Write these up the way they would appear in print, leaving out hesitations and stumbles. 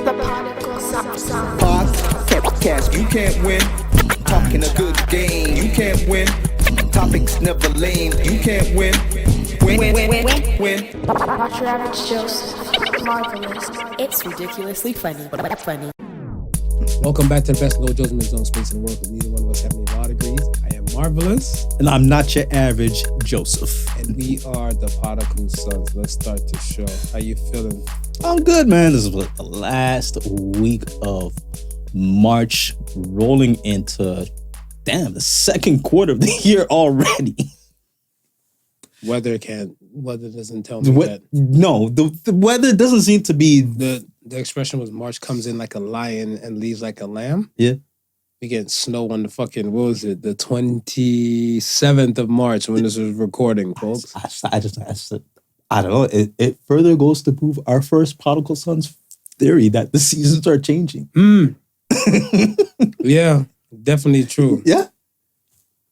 The Podical sound. Podcast, you can't win. Talking a good game, you can't win. Topics never lame, you can't win. Win. Watch your average Joseph. Marvelous. It's ridiculously funny, but funny. Welcome back to the best low judgment zone space in the world. With neither one of us have any law degrees. I am Marvelous. And I'm not your average Joseph. And we are the Podical Sons. Let's start the show. How you feeling? I'm good, man. This is the last week of March, rolling into, the second quarter of the year already. Weather doesn't tell me that. No, the weather doesn't seem to be... The expression was March comes in like a lion and leaves like a lamb. Yeah. We get snow on the fucking, what was it? The 27th of March when this was recording, folks. I don't know. It further goes to prove our first Podical Sons theory that the seasons are changing. Yeah, definitely true. Yeah.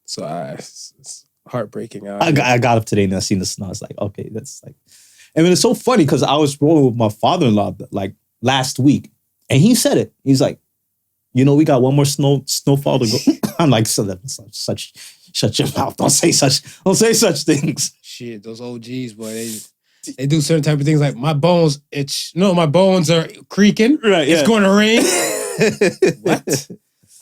So it's heartbreaking. I got up today and I seen the snow. I was like, okay, that's like... I mean, it's so funny because I was rolling with my father-in-law like last week, and he said it. He's like, we got one more snowfall to go. I'm like, shut your mouth. Don't say such things. Shit, those OGs, boy, they do certain type of things like my bones itch. No, my bones are creaking. Right, It's going to rain. What?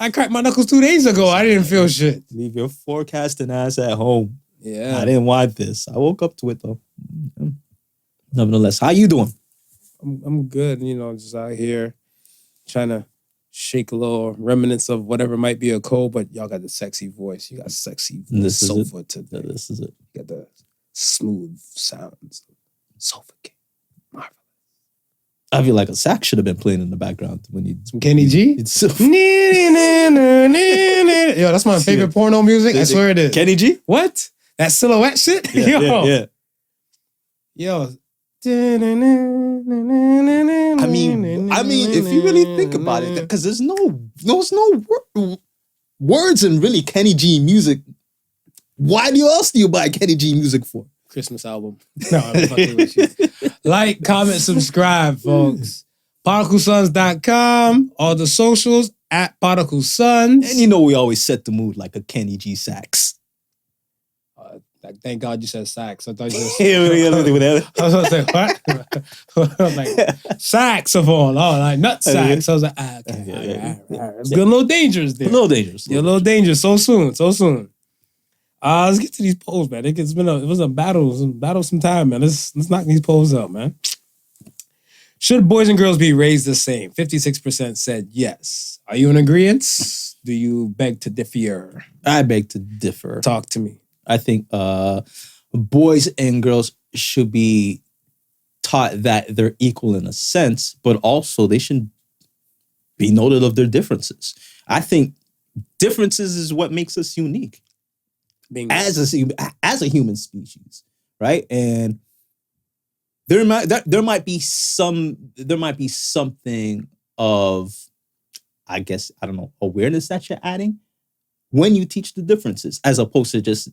I cracked my knuckles 2 days ago. I didn't feel shit. Leave your forecasting ass at home. Yeah. I didn't want this. I woke up to it though. Nevertheless, how you doing? I'm good. Just out here trying to shake a little remnants of whatever might be a cold, but y'all got the sexy voice. You got sexy sofa today. This is it. You got the smooth sounds of sofa king. Marvelous. I feel like a sax should have been playing in the background when you... Some Kenny G? Yo, that's my favorite porno music. I swear it is. Kenny G? What? That silhouette shit? Yeah. Yo. I mean, if you really think about it, because there's no words in really Kenny G music. Why else do you buy Kenny G music for? Christmas album. No, I'm fucking with you. Like, comment, subscribe, folks. PodicalSons.com. All the socials at Podical Sons. And we always set the mood like a Kenny G sax. Thank God you said sax. I thought you said... I was going to say, what? I was like, saxophone. Oh, like nut sax. I was like, okay. It's a little dangerous there. A little dangerous. You're a little dangerous. So soon. Let's get to these polls, man. It was a battle some time, man. Let's knock these polls out, man. Should boys and girls be raised the same? 56% said yes. Are you in agreement? Do you beg to differ? I beg to differ. Talk to me. I think boys and girls should be taught that they're equal in a sense, but also they should be noted of their differences. I think differences is what makes us unique as a human species, right? And there might be something of, I guess, I don't know, awareness that you're adding when you teach the differences, as opposed to just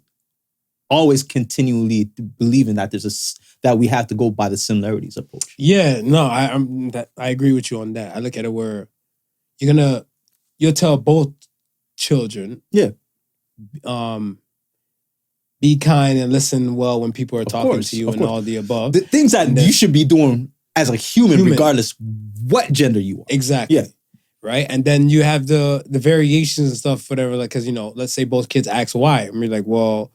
always continually believing that that we have to go by the similarities approach. Yeah, no, I agree with you on that. I look at it where you'll tell both children, be kind and listen well when people are talking to you and all the above. The things that you should be doing as a human, regardless what gender you are. Exactly. Yeah. Right? And then you have the variations and stuff, whatever, like, because, let's say both kids ask why. And we're like, well,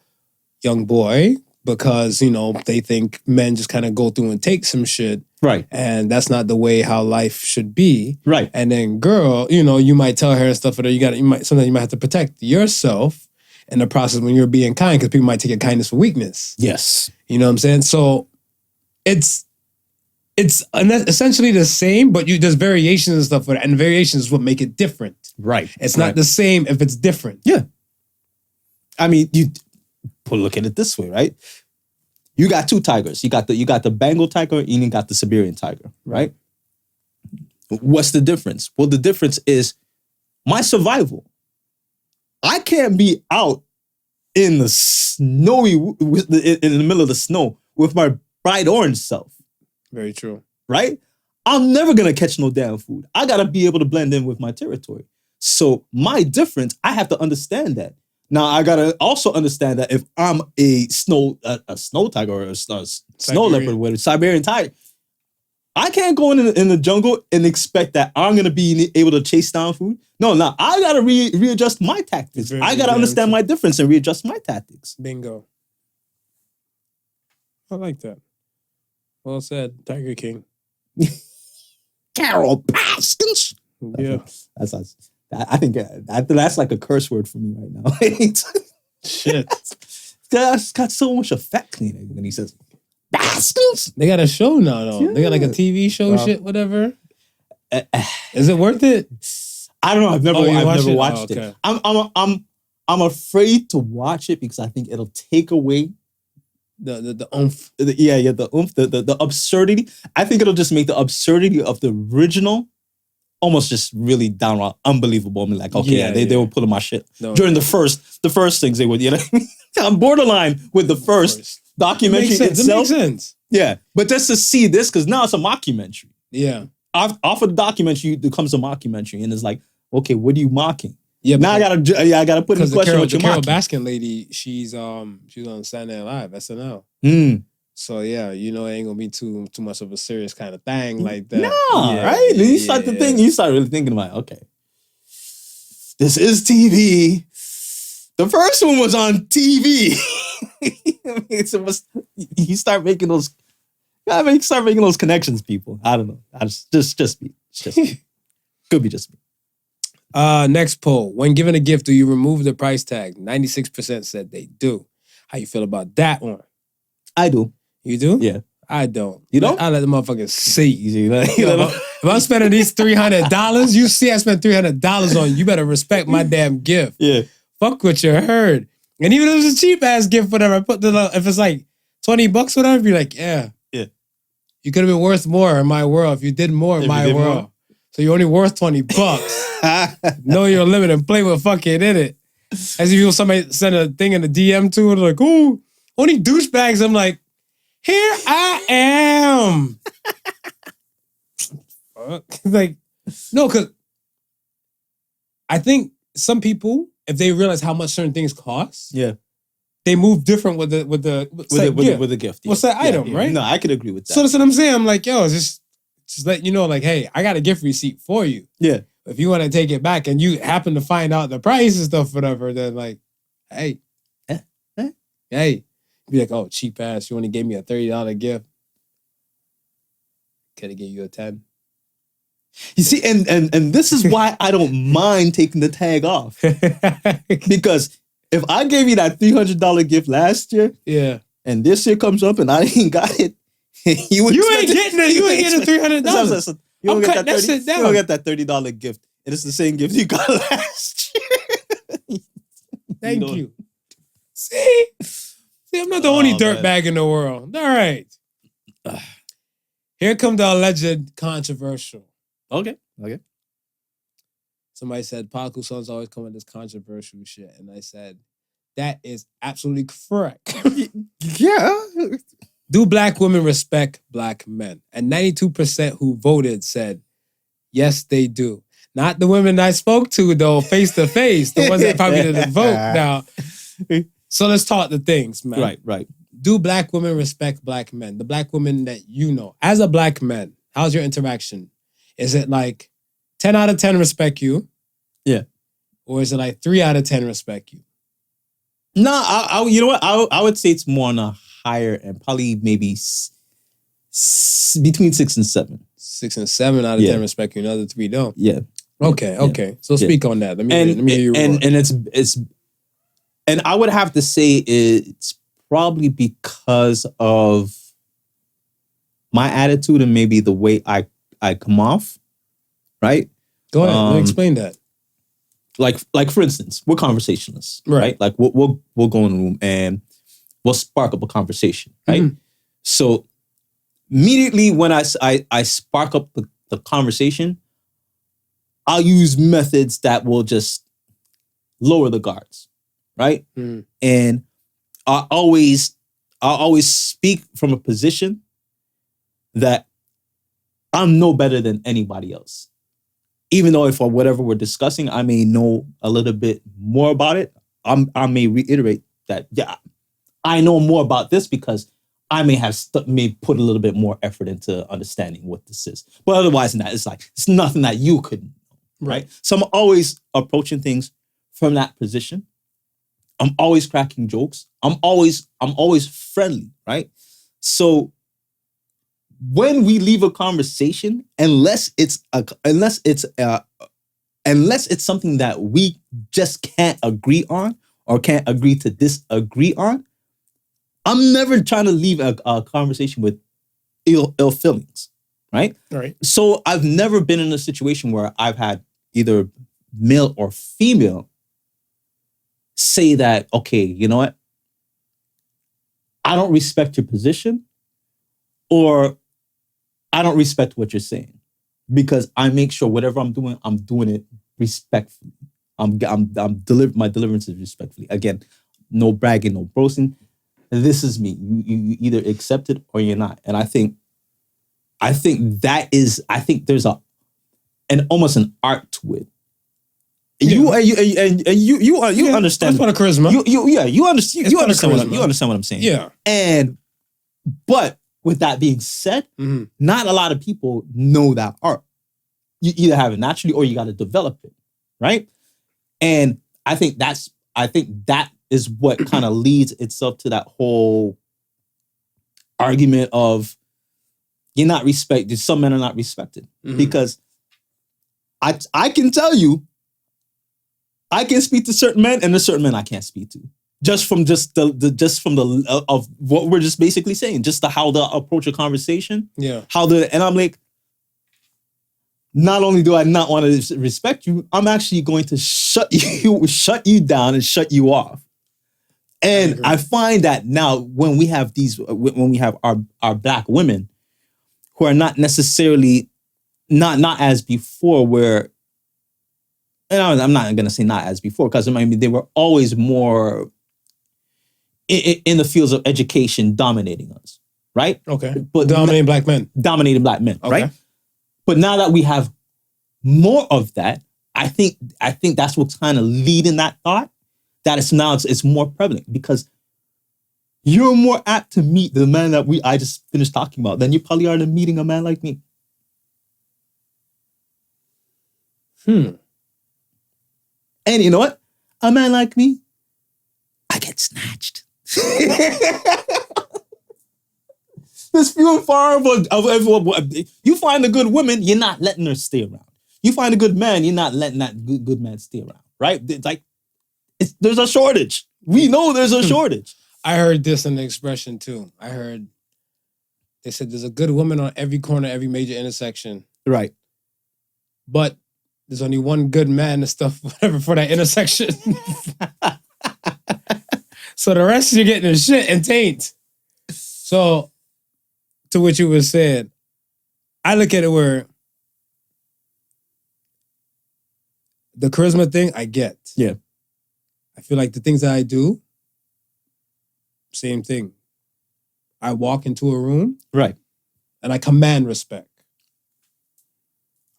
young boy, because, they think men just kind of go through and take some shit. Right. And that's not the way how life should be. Right. And then girl, you might tell her and stuff, but sometimes you might have to protect yourself in the process when you're being kind, because people might take your kindness for weakness. Yes. You know what I'm saying? So it's essentially the same, but there's variations and stuff, and variations is what make it different. Right. It's not the same if it's different. Yeah. I mean, look at it this way, right? You got two tigers. You got the Bengal tiger and you got the Siberian tiger, right? What's the difference? Well, the difference is my survival. I can't be out in the snowy, in the middle of the snow with my bright orange self. Very true. Right? I'm never gonna catch no damn food. I gotta be able to blend in with my territory. So my difference, I have to understand that. Now I gotta also understand that if I'm a snow tiger or a snow leopard, whatever, Siberian tiger, I can't go in the jungle and expect that I'm gonna be able to chase down food. No, I gotta readjust my tactics. I gotta understand my difference and readjust my tactics. Bingo. I like that. Well said, Tiger King. Carol Baskins. Yeah. I think that's like a curse word for me right now. Shit. That's got so much effect in it when he says Baskins. They got a show now, though. Yeah. They got like a TV show, shit, whatever. Is it worth it? I don't know. I've never watched okay. it. I'm afraid to watch it because I think it'll take away the oomph. The oomph, the absurdity. I think it'll just make the absurdity of the original almost just really downright unbelievable. I'm like, okay, they were pulling my shit during the first things they would. You know, I'm borderline with the first documentary itself. It makes sense. Yeah, but just to see this because now it's a mockumentary. Yeah, off of the documentary it becomes a mockumentary, and it's like, okay, what are you mocking? Yeah, now I gotta put in question what you're Carol mocking. Baskin lady, she's on Saturday Night Live, SNL. So yeah, it ain't gonna be too much of a serious kind of thing like that. No, right? Then you start to think, you start really thinking about, okay, this is TV. The first one was on TV. You start making those connections, people. I don't know. Just me. Could be just me. Next poll. When given a gift, do you remove the price tag? 96% said they do. How you feel about that one? I do. You do? Yeah. I don't. You don't? I let the motherfuckers see. If I'm spending these $300, you see I spent $300 on you. You better respect my damn gift. Yeah. Fuck what you heard. And even if it's a cheap ass gift, whatever, I put if it's like $20, whatever, be like, yeah. Yeah. You could have been worth more in my world if you did more in my world. More. So you're only worth $20. Know your limit and play with fucking in it. As if somebody send a thing in the DM to it, like, ooh, only douchebags. I'm like, here I am. Like, no, because I think some people, if they realize how much certain things cost, they move different with the gift. Yeah. What's that item, right? No, I could agree with that. So that's what I'm saying. I'm like, yo, just let you know, like, hey, I got a gift receipt for you. Yeah. If you want to take it back and you happen to find out the price and stuff, whatever, then like, hey, be like, oh, cheap ass, you only gave me a $30 gift. Could have gave you a 10. You see, and this is why I don't mind taking the tag off. Because if I gave you that $300 gift last year, and this year comes up and I ain't got it, you ain't getting $300. You don't get that $30 gift. And it's the same gift you got last year. Thank you. See, I'm not the only dirtbag in the world. All right. Here comes the alleged controversial. Okay. Somebody said Podical songs always come with this controversial shit. And I said, that is absolutely correct. Yeah. Do black women respect black men? And 92% who voted said, yes, they do. Not the women I spoke to, though, face to face. The ones that probably didn't vote. Now, so let's talk the things, man. Right. Do black women respect black men? The black women that you know. As a black man, how's your interaction? Is it like 10 out of 10 respect you? Yeah. Or is it like 3 out of 10 respect you? No, you know what? I would say it's more on a higher and probably maybe between 6 and 7. 6 and 7 out of 10 respect you. Another 3 don't. Yeah. Okay. So speak on that. Let me hear you. And it's and I would have to say it's probably because of my attitude and maybe the way I come off. Right? Go ahead. Explain that. Like for instance, we're conversationalists, right? Like we'll go in the room and we'll spark up a conversation, right? Mm-hmm. So immediately when I spark up the conversation, I'll use methods that will just lower the guards, right? Mm. And I'll always speak from a position that I'm no better than anybody else. Even though if for whatever we're discussing, I may know a little bit more about it, I may reiterate that, yeah, I know more about this because I may put a little bit more effort into understanding what this is. But otherwise than that, it's nothing that you couldn't know, right? So I'm always approaching things from that position. I'm always cracking jokes. I'm always friendly, right? So when we leave a conversation, unless it's something that we just can't agree on or can't agree to disagree on, I'm never trying to leave a conversation with ill feelings, right? Right. So I've never been in a situation where I've had either male or female say that, okay, you know what? I don't respect your position, or I don't respect what you're saying, because I make sure whatever I'm doing it respectfully. My deliverance is respectfully. Again, no bragging, no boasting. This is me. You either accept it or you're not. And I think there's almost an art to it. You understand. That's part of charisma. You understand what I'm saying. Yeah. But with that being said, not a lot of people know that art. You either have it naturally or you got to develop it, right? And I think that is what kind of leads itself to that whole argument of you're not respected. Some men are not respected because I can tell you, I can speak to certain men, and there's certain men I can't speak to. Just from of what we're just basically saying, just how to approach a conversation. Yeah. And I'm like, not only do I not want to respect you, I'm actually going to shut you down and shut you off. And I find that now when we have our Black women who are not necessarily not as before, where, and I'm not going to say not as before, because I mean they were always more in the fields of education dominating us, right? Okay. But dominating black men, okay. Right? But now that we have more of that, I think that's what's kind of leading that thought. That it's more prevalent, because you're more apt to meet the man that I just finished talking about than you probably are to meeting a man like me. And you know what? A man like me, I get snatched. There's few and far of everyone. You find a good woman, you're not letting her stay around. You find a good man, you're not letting that good man stay around, right? It's like, there's a shortage. We know there's a shortage. I heard this in the expression too. They said there's a good woman on every corner, every major intersection. Right. But there's only one good man and stuff, whatever, for that intersection. So the rest you're getting is shit and taint. So, to what you were saying, I look at it where the charisma thing, I get. Yeah. I feel like the things that I do, same thing. I walk into a room. Right. And I command respect.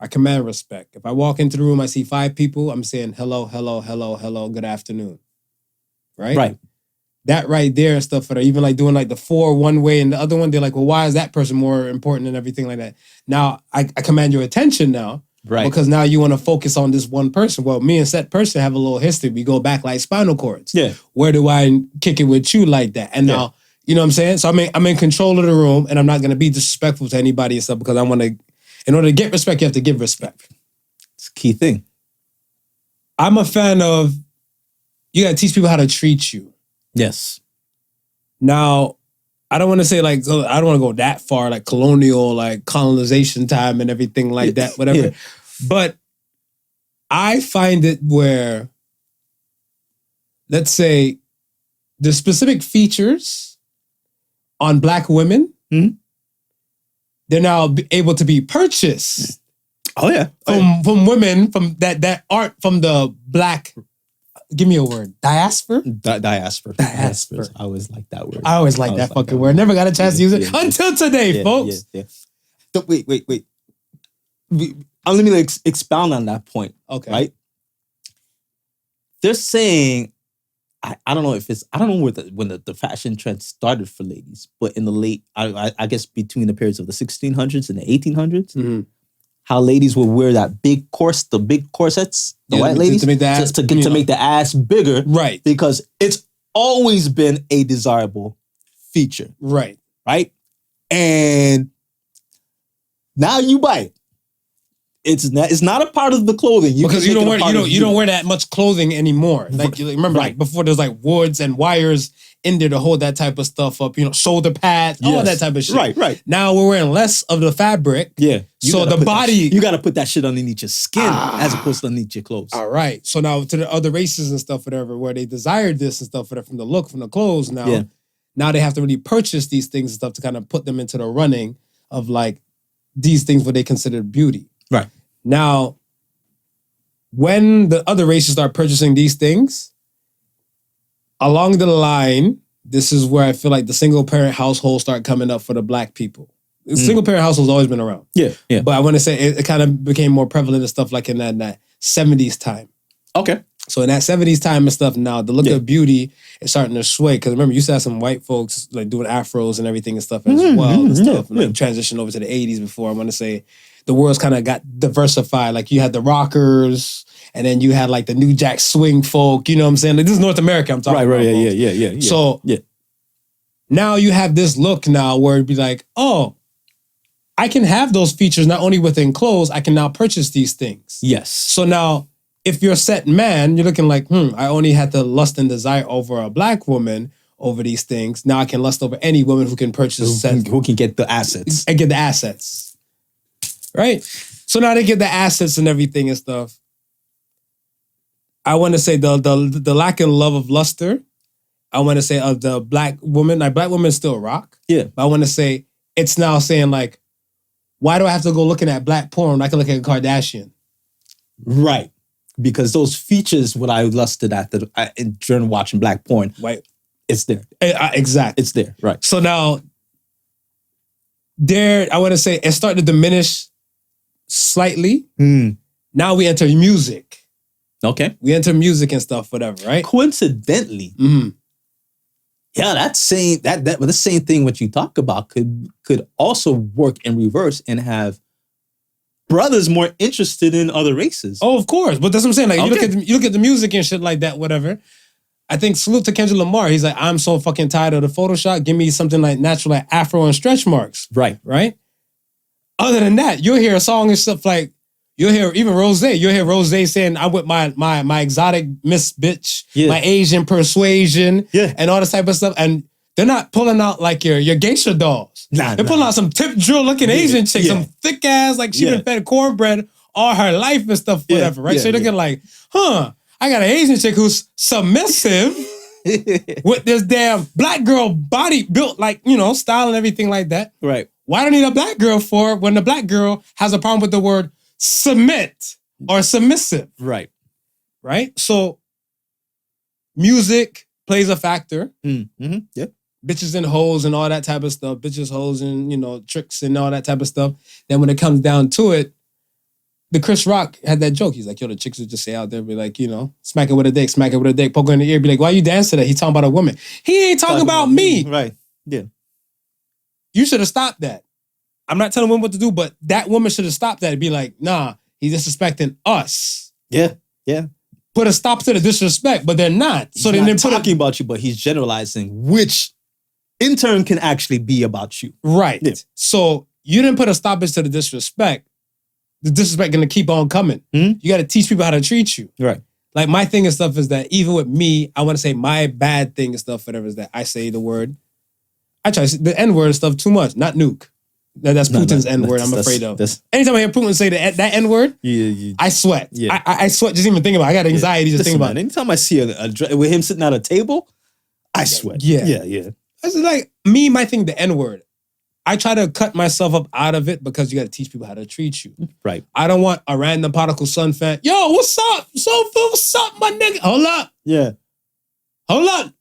If I walk into the room, I see 5 people, I'm saying hello, hello, hello, hello, good afternoon. Right? Right. That right there and stuff, for even like doing like the 4 one way and the other one, they're like, well, why is that person more important and everything like that? Now, I command your attention now. Right. Because now you want to focus on this one person. Well, me and said person have a little history. We go back like spinal cords. Yeah. Where do I kick it with you like that? And now, you know what I'm saying? So I'm in control of the room, and I'm not going to be disrespectful to anybody and stuff, because I want to, in order to get respect, you have to give respect. It's a key thing. I'm a fan of, you got to teach people how to treat you. Yes. Now, I don't want to say like, I don't want to go that far, like colonial, like colonization time and everything like that, whatever. Yeah. But I find it where, let's say, the specific features on Black women, they're now able to be purchased. Oh yeah. From women, from that aren't from the Black, give me a word, diaspora? Diaspora. I always like that word. I always like that fucking word. Never got a chance to use it until today, folks. Yeah. Wait. let me expound on that point. Okay. Right? They're saying, I don't know if it's, I don't know when the fashion trend started for ladies, but in the late, I guess between the periods of the 1600s and the 1800s, how ladies would wear that big the big corsets, the white ladies, to make the ass, just to make the ass bigger. Right. Because it's always been a desirable feature. Right. Right? And now you buy it. It's not a part of the clothing. Because you don't wear that much clothing anymore. Like you remember, like before, there's like woods and wires in there to hold that type of stuff up. Shoulder pads, all that type of shit. Right. Now we're wearing less of the fabric. Yeah. So the body, you got to put that shit underneath your skin as opposed to underneath your clothes. All right. So now to the other races and stuff, whatever, where they desired this and stuff, whatever, from the look, from the clothes. Now they have to really purchase these things and stuff to kind of put them into the running of like these things what they consider beauty. Right. Now, when the other races start purchasing these things, along the line, this is where I feel like the single parent households start coming up for the black people. The single parent households always been around. Yeah. But I want to say it kind of became more prevalent and stuff like in that 70s time. Okay. So in that 70s time and stuff now, the look of beauty is starting to sway. Because remember, you used to have some white folks like doing afros and everything and stuff as well and stuff. And like transition over to the 80s before. I want to say the world's kind of got diversified. Like you had the rockers and then you had like the New Jack Swing folk. You know what I'm saying? Like, this is North America I'm talking about. Yeah. So now you have this look now where it'd be like, oh, I can have those features not only within clothes, I can now purchase these things. Yes. So now, if you're a set man, you're looking like, I only had to lust and desire over a black woman over these things. Now I can lust over any woman who can purchase who can get the assets. And get the assets. Right? So now they get the assets and everything and stuff. I want to say the lack of love of luster, I want to say of the black woman, like black women still rock. Yeah. But I want to say it's now saying like, why do I have to go looking at black porn when I can look at a Kardashian? Right. Because those features, what I lusted after during watching black porn, it's there. Exactly. It's there, right. So now, I want to say, it started to diminish slightly. Now we enter music. Okay. We enter music and stuff, whatever, right? Coincidentally, that the same thing what you talk about could also work in reverse and have brothers more interested in other races. Oh, of course. But that's what I'm saying. Like you look at the music and shit like that, whatever. I think salute to Kendrick Lamar. He's like, I'm so fucking tired of the Photoshop. Give me something like natural, like afro and stretch marks. Right. Other than that, you'll hear a song and stuff like, you'll hear even Rose. You'll hear Rose saying, I'm with my exotic miss bitch, my Asian persuasion, and all this type of stuff. And they're not pulling out like your geisha dolls. They're pulling out some tip drill looking Asian chick, some thick ass, like she been fed cornbread all her life and stuff, whatever, right? So you're looking like, I got an Asian chick who's submissive with this damn black girl body built like, style and everything like that. Right. Why do I need a black girl for when the black girl has a problem with the word submit or submissive? Right. Right? So music plays a factor. Yeah. Bitches and hoes and all that type of stuff. Bitches, hoes, and, tricks and all that type of stuff. Then when it comes down to it, the Chris Rock had that joke. He's like, the chicks would just say out there, be like, smack it with a dick, poke her in the ear, be like, why you dance to that? He's talking about a woman. He ain't talking about me. Right. Yeah. You should have stopped that. I'm not telling women what to do, but that woman should have stopped that and be like, nah, he's disrespecting us. Yeah. Put a stop to the disrespect, but they're not. So He's then not they put talking about you, but he's generalizing, which in turn can actually be about you. Right. Yeah. So you didn't put a stoppage to the disrespect. The disrespect gonna keep on coming. You got to teach people how to treat you. Right. Like my thing and stuff is that even with me, I want to say my bad thing and stuff, whatever, is that I say the word. I try to say the N-word and stuff too much, not nuke. That's Putin's N-word I'm afraid of. Anytime I hear Putin say that N-word, I sweat. Yeah. I sweat just even thinking about it. I got anxiety just thinking about it. Anytime I see with him sitting at a table, I sweat. Yeah. That's like me, my thing, the N-word. I try to cut myself up out of it because you got to teach people how to treat you. Right. I don't want a random Podical Son fan. Yo, what's up? What's up, my nigga? Hold up. Yeah. Hold up.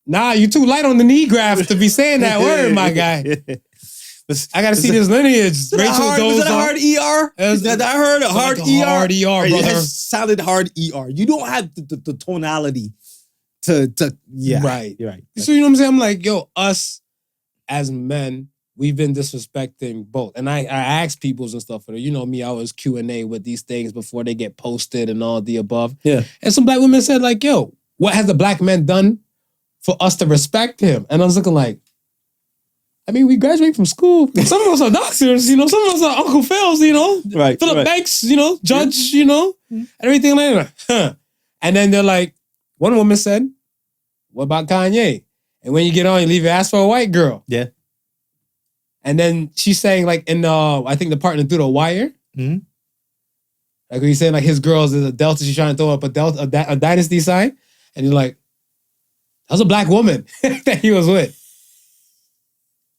Nah, you too light on the knee graft to be saying that word, my guy. I gotta see this lineage. Was that Rachel hard, goes was that a on. hard ER? Is that I heard a hard like a ER? hard ER, Right, brother. It has solid hard ER. You don't have the tonality to yeah. Right. You're right. So you know what I'm saying? I'm like, yo, us as men, we've been disrespecting both. And I ask peoples and stuff, you know me, I was Q&A with these things before they get posted and all the above. Yeah. And some black women said like, yo, what has the black man done for us to respect him? And I was looking like, I mean, we graduate from school. Some of us are doctors, you know, some of us are Uncle Phil's, you know, Right. Philip right. Banks, you know, judge, you know, everything like that. Huh. And then they're like, one woman said, what about Kanye? And when you get on, you leave your ass for a white girl. Yeah. And then she's saying like in I think the partner through the wire. Mm-hmm. Like when he's saying like his girls is a delta, she's trying to throw up a dynasty sign. And he's like, that was a black woman that he was with.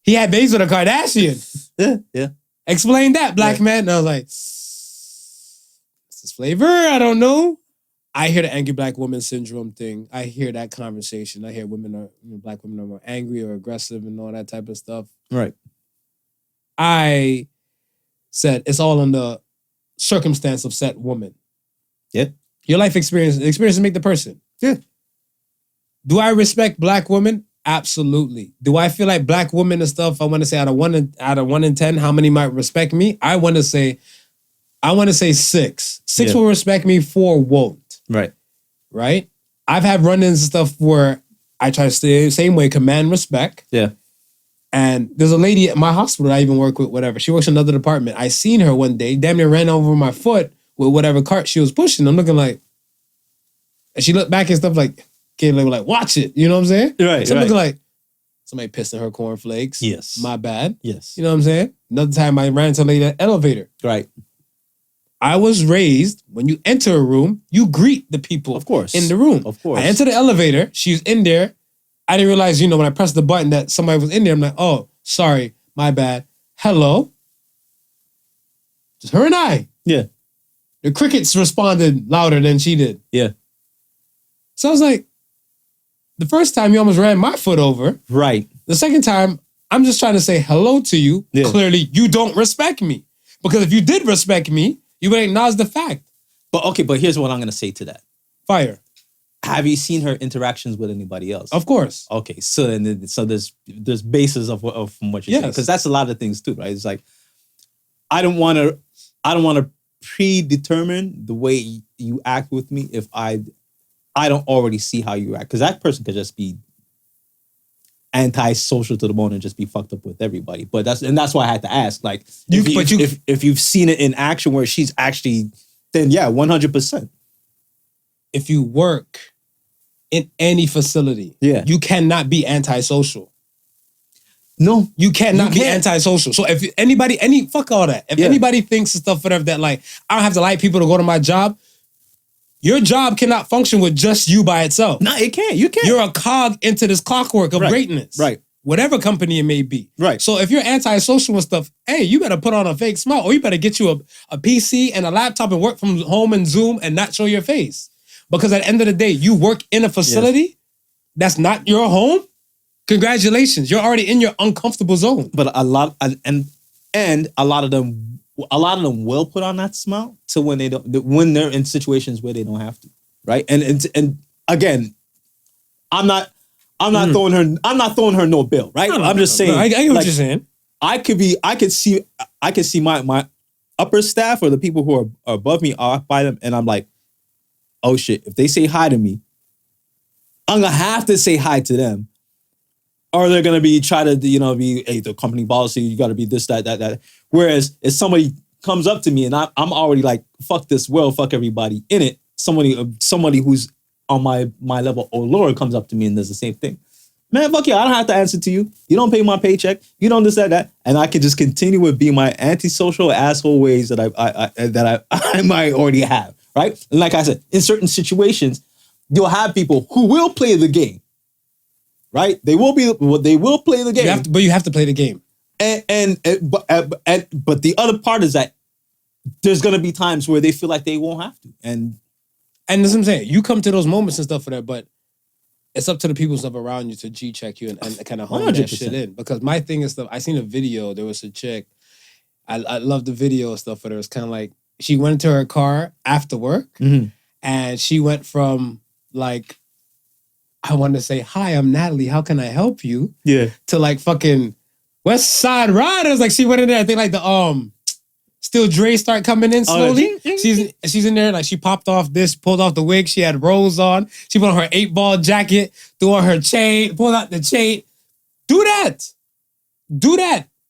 He had babies with a Kardashian. Yeah. Explain that, black man. And I was like, is this flavor? I don't know. I hear the angry black woman syndrome thing. I hear that conversation. I hear black women are more angry or aggressive and all that type of stuff. Right. I said it's all in the circumstance of said woman. Yeah. Your life experiences make the person. Yeah. Do I respect black women? Absolutely. Do I feel like black women and stuff? I want to say out of 1 in 10, how many might respect me? I want to say 6. 6 will respect me, 4 won't. Right. Right? I've had run-ins and stuff where I try to stay the same way, command respect. Yeah. And there's a lady at my hospital I even work with, whatever. She works in another department. I seen her one day, damn near ran over my foot with whatever cart she was pushing. I'm looking like, and she looked back and stuff like, okay, like watch it. You know what I'm saying? Right. So I'm right. looking like, somebody pissed in her cornflakes. Yes. My bad. Yes. You know what I'm saying? Another time I ran to a lady at the elevator. Right. I was raised, when you enter a room, you greet the people Of course. in the room. Of course. I enter the elevator. She's in there. I didn't realize, when I pressed the button that somebody was in there. I'm like, oh, sorry, my bad. Hello. Just her and I. Yeah. The crickets responded louder than she did. Yeah. So I was like, the first time you almost ran my foot over. Right. The second time, I'm just trying to say hello to you. Yeah. Clearly, you don't respect me. Because if you did respect me, you would acknowledge the fact. But here's what I'm going to say to that. Fire. Have you seen her interactions with anybody else? Of course. Okay, so there's basis of from what you're saying, Yes. because that's a lot of things too, right? It's like I don't want to predetermine the way you act with me if I don't already see how you act, because that person could just be antisocial to the bone and just be fucked up with everybody. But that's why I had to ask, like, if you've seen it in action where she's actually, then yeah, 100%. If you work in any facility, Yeah. you cannot be antisocial. No, You cannot You be can't. antisocial. So if fuck all that. If Yeah. anybody thinks and stuff whatever that like, I don't have to like people to go to my job, your job cannot function with just you by itself. no, it can't. You can't. You're a cog into this clockwork of Right. greatness. Right. Whatever company it may be. Right. So if you're antisocial and stuff, hey, you better put on a fake smile, or you better get you a PC and a laptop and work from home and Zoom and not show your face. Because at the end of the day, you work in a facility that's not your home. Congratulations, you're already in your uncomfortable zone. But a lot and a lot of them will put on that smile to when they're in situations where they don't have to, right? And again, I'm not throwing her no bill, right? I'm just saying. I get what like, you're saying. I could see my upper staff or the people who are above me off by them, and I'm like, oh shit, if they say hi to me, I'm gonna have to say hi to them. Or they're gonna be be, hey, the company policy, you gotta be this, that. Whereas if somebody comes up to me and I'm already like, fuck this world, fuck everybody in it, somebody who's on my level or lower comes up to me and does the same thing. Man, fuck you, I don't have to answer to you. You don't pay my paycheck. You don't this, that. And I can just continue with being my antisocial asshole ways that I might already have. Right? And like I said, in certain situations, you'll have people who will play the game. Right? They will play the game. You have to play the game. But the other part is that there's gonna be times where they feel like they won't have to. And that's what I'm saying. You come to those moments and stuff for that, but it's up to the people stuff around you to G-check you and kind of hone that 100%. shit in. Because my thing is stuff, I seen a video, there was a chick, I love the video and stuff, but it was kind of like, she went into her car after work, and she went from like, I want to say, hi, I'm Natalie, how can I help you? Yeah. To like fucking West Side Riders. Like she went in there, I think like the Still Dre start coming in slowly. She's in there, like she popped off this, pulled off the wig, she had rolls on, she put on her 8-ball jacket, threw on her chain, pulled out the chain. Do that.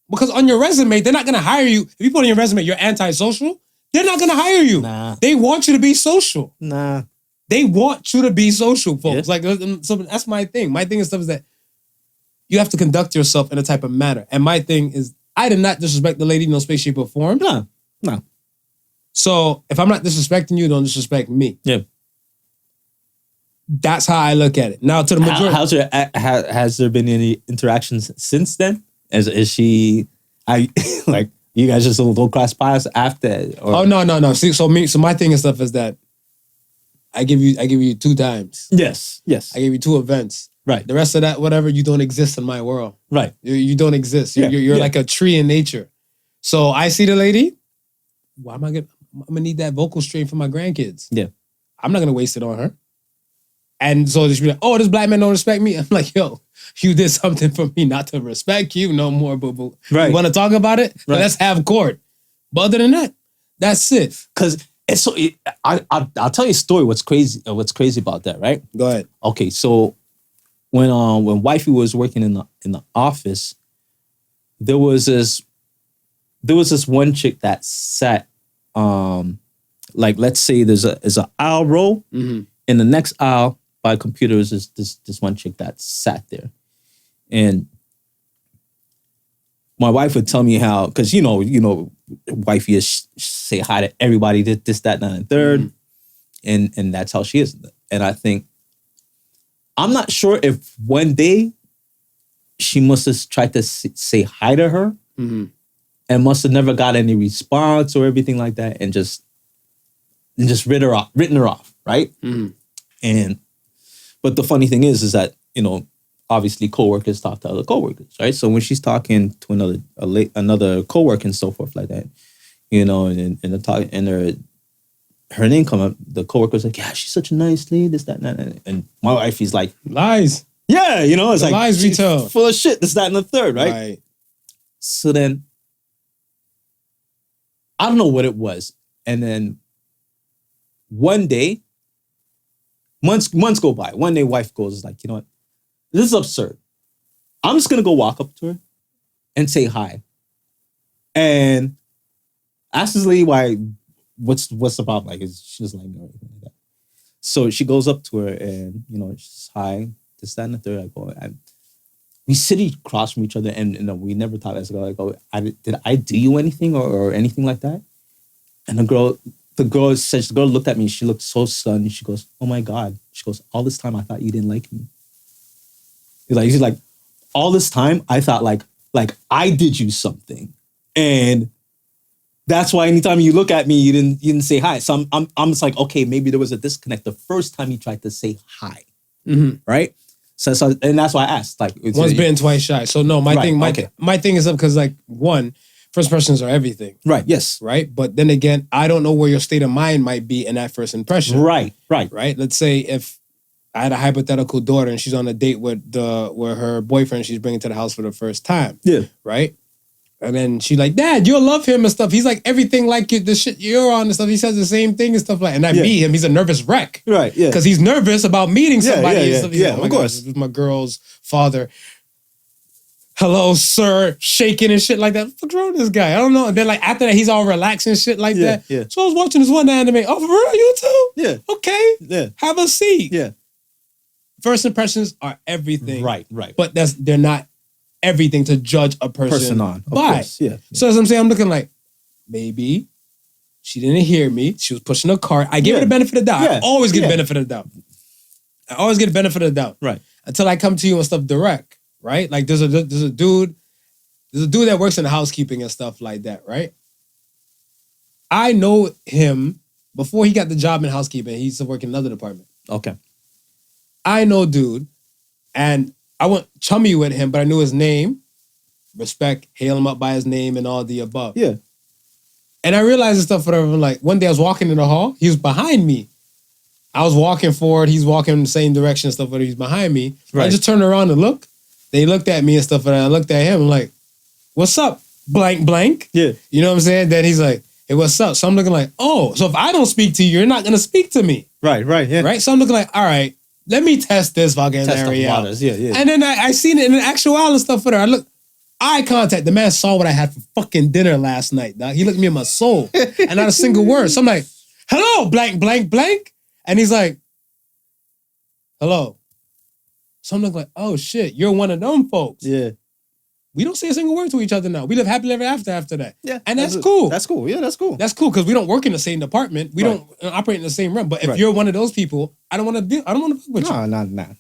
Because on your resume, they're not gonna hire you. If you put on your resume you're antisocial, they're not gonna hire you. Nah. They want you to be social. Nah. They want you to be social, folks. Yeah. Like, so that's my thing. My thing is stuff is that you have to conduct yourself in a type of manner. And my thing is, I did not disrespect the lady in no space, shape, or form. No. So if I'm not disrespecting you, don't disrespect me. Yeah. That's how I look at it. Now to the majority. Has there been any interactions since then? Is she? Like you guys just don't cross paths after? Or? Oh no. See, so my thing and stuff is that I give you 2 times. Yes. I give you 2 events. Right. The rest of that, whatever, you don't exist in my world. Right. You don't exist. You're like a tree in nature. So I see the lady. Why am I'm gonna need that vocal strain for my grandkids. Yeah. I'm not gonna waste it on her. And so they should be like, oh, this black man don't respect me. I'm like, yo, you did something for me not to respect you no more, boo-boo. Right. You want to talk about it? Right. Let's have court. But other than that, that's it. Because it's so. I'll tell you a story. What's crazy about that, right? Go ahead. Okay, so when wifey was working in the office, there was this one chick that sat like, let's say there's an aisle row. In the next aisle by computers is this one chick that sat there. And my wife would tell me how, because you know, wifey is say hi to everybody, this, that, and the third. And that's how she is. And I think, I'm not sure if one day she must have tried to say hi to her and must have never got any response or everything like that, and just written her off, right? But the funny thing is that, you know, obviously coworkers talk to other coworkers, right? So when she's talking to another coworker and so forth like that, you know, and her name come up, the coworker's like, yeah, she's such a nice lady, this, that, and that. And my wife is like, Lies. yeah, you know, it's like lies we tell. full of shit, this, that, and the third, right? Right. So then, I don't know what it was. And then one day, months go by. One day, wife goes like, you know what? This is absurd. I'm just gonna go walk up to her and say hi. And ask this lady why, what's the problem? Like, she doesn't like me or anything like that. So she goes up to her and, you know, she's hi, this, that, and the third. I go, we sit across from each other and you know, we never talk. I go, did I do you anything or anything like that? And the girl looked at me. She looked so stunned. She goes, oh my God. She goes, all this time I thought you didn't like me. She's like, all this time I thought like I did you something. And that's why anytime you look at me, you didn't say hi. So I'm just like, okay, maybe there was a disconnect the first time you tried to say hi. Right? So and that's why I asked. Like, once bitten, twice shy. So no, my thing is up because like, one, first impressions are everything. Right, yes. Right? But then again, I don't know where your state of mind might be in that first impression. Right. Let's say if I had a hypothetical daughter and she's on a date with her boyfriend she's bringing to the house for the first time. Yeah. Right? And then she's like, Dad, you'll love him and stuff. He's like everything like you, the shit you're on and stuff. He says the same thing and stuff like that. And I meet him, he's a nervous wreck. Right, yeah. Because he's nervous about meeting somebody and stuff. He's like, oh of course. God, this is my girl's father. Hello, sir, shaking and shit like that. What's wrong with this guy? I don't know. And then like after that, he's all relaxed and shit like that. Yeah. So I was watching this one anime. Oh, for real, you too? Yeah. Okay. Yeah. Have a seat. Yeah. First impressions are everything. Right. But they're not everything to judge a person on. by. Yeah. So as I'm saying, I'm looking like, maybe she didn't hear me. She was pushing a cart. I gave her the benefit of the doubt. I always get the benefit of the doubt. I always get the benefit of the doubt. Right. Until I come to you and stuff direct. Right? Like there's a dude that works in housekeeping and stuff like that, right? I know him before he got the job in housekeeping. He used to work in another department. Okay. I know dude And I went chummy with him, but I knew his name. Respect, hail him up by his name and all the above. Yeah. And I realized this stuff, whatever. Like, one day I was walking in the hall. He was behind me. I was walking forward. He's walking in the same direction and stuff, but he's behind me. Right. I just turned around and looked. They looked at me and stuff, and I looked at him. I'm like, what's up, blank, blank? Yeah. You know what I'm saying? Then he's like, hey, what's up? So I'm looking like, oh, so if I don't speak to you, you're not going to speak to me. Right, yeah. Right? So I'm looking like, all right, let me test this fucking Test the area out. waters. Yeah. And then I seen it in an actual and stuff for her. I look, eye contact. The man saw what I had for fucking dinner last night, dog. He looked at me in my soul and not a single word. So I'm like, hello, blank, blank, blank. And he's like, hello. So I'm looking like, oh shit, you're one of them folks. Yeah. We don't say a single word to each other now. We live happily ever after that. Yeah. And that's cool. That's cool. Yeah, that's cool. That's cool because we don't work in the same department. We Right. don't operate in the same realm. But if Right. you're one of those people, I don't want to fuck with you.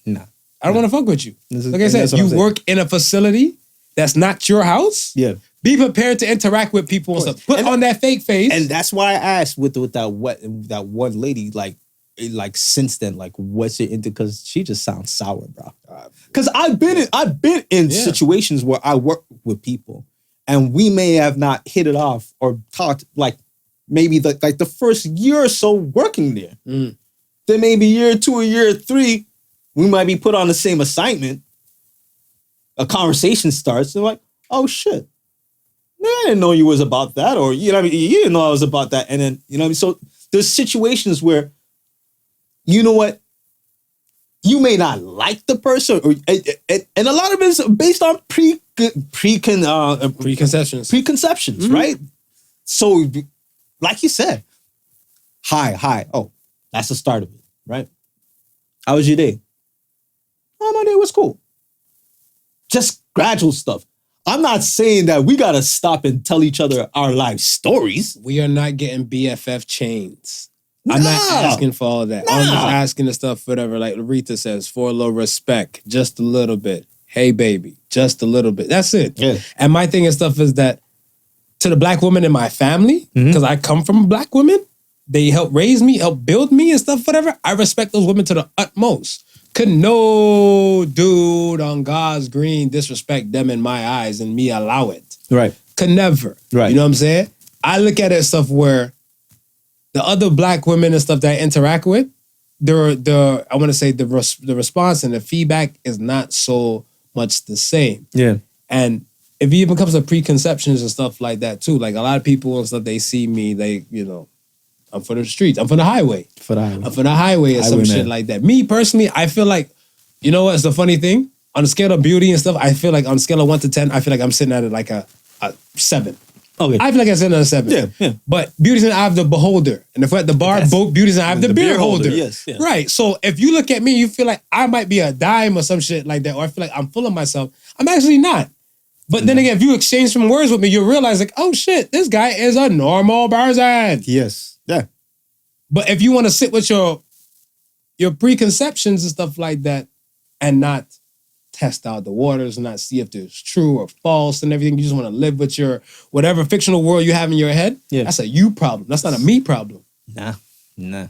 No. I don't want to fuck with you. This is- Like I and said, that's what I'm you saying. work in a facility that's not your house. Yeah. Be prepared to interact with people and stuff. Put And- on that fake face. And that's why I asked with that one lady, like since then, like what's it into? Because she just sounds sour, bro. Because I've been in Yeah. situations where I work with people, and we may have not hit it off or talked like maybe the first year or so working there. Mm. Then maybe year 2 or year 3, we might be put on the same assignment. A conversation starts, and like, oh shit. Man, I didn't know you was about that, or you know what I mean, you didn't know I was about that. And then, you know what I mean? So there's situations where, you know what, you may not like the person, or and a lot of it is based on Preconceptions. preconceptions, right? So, like you said, hi. Oh, that's the start of it, right? How was your day? Oh, my day was cool. Just gradual stuff. I'm not saying that we gotta stop and tell each other our life stories. We are not getting BFF chains. I'm not Nah. asking for all that. I'm just asking the stuff, whatever, like Aretha says, for a little respect, just a little bit. Hey, baby, just a little bit. That's it. Yeah. And my thing and stuff is that to the black women in my family, Mm-hmm. because I come from black women, they help raise me, help build me and stuff, whatever. I respect those women to the utmost. Could no dude on God's green disrespect them in my eyes and me allow it. Right. Could never. Right. You know what I'm saying? I look at it stuff where the other black women and stuff that I interact with, I want to say the response and the feedback is not so much the same. Yeah. And if it even comes to preconceptions and stuff like that too, like a lot of people and stuff, they see me, I'm for the streets, I'm for the highway. I'm for the highway or some Highwayman. shit like that. Me personally, I feel like, you know what's the funny thing? On the scale of beauty and stuff, I feel like on a scale of 1 to 10, I feel like I'm sitting at like a 7. Okay. I feel like I'm sitting at a 7. Yeah. But beauty's in the eye of the beholder. And if we're at the bar, beauty's in the eye of the beer holder. Yes. Yeah. Right. So if you look at me, you feel like I might be a dime or some shit like that, or I feel like I'm full of myself. I'm actually not. But then again, if you exchange some words with me, you'll realize like, oh shit, this guy is a normal person. Yes. Yeah. But if you want to sit with your preconceptions and stuff like that and not test out the waters and not see if there's true or false and everything, you just want to live with your whatever fictional world you have in your head, that's a you problem. That's not a me problem. Nah.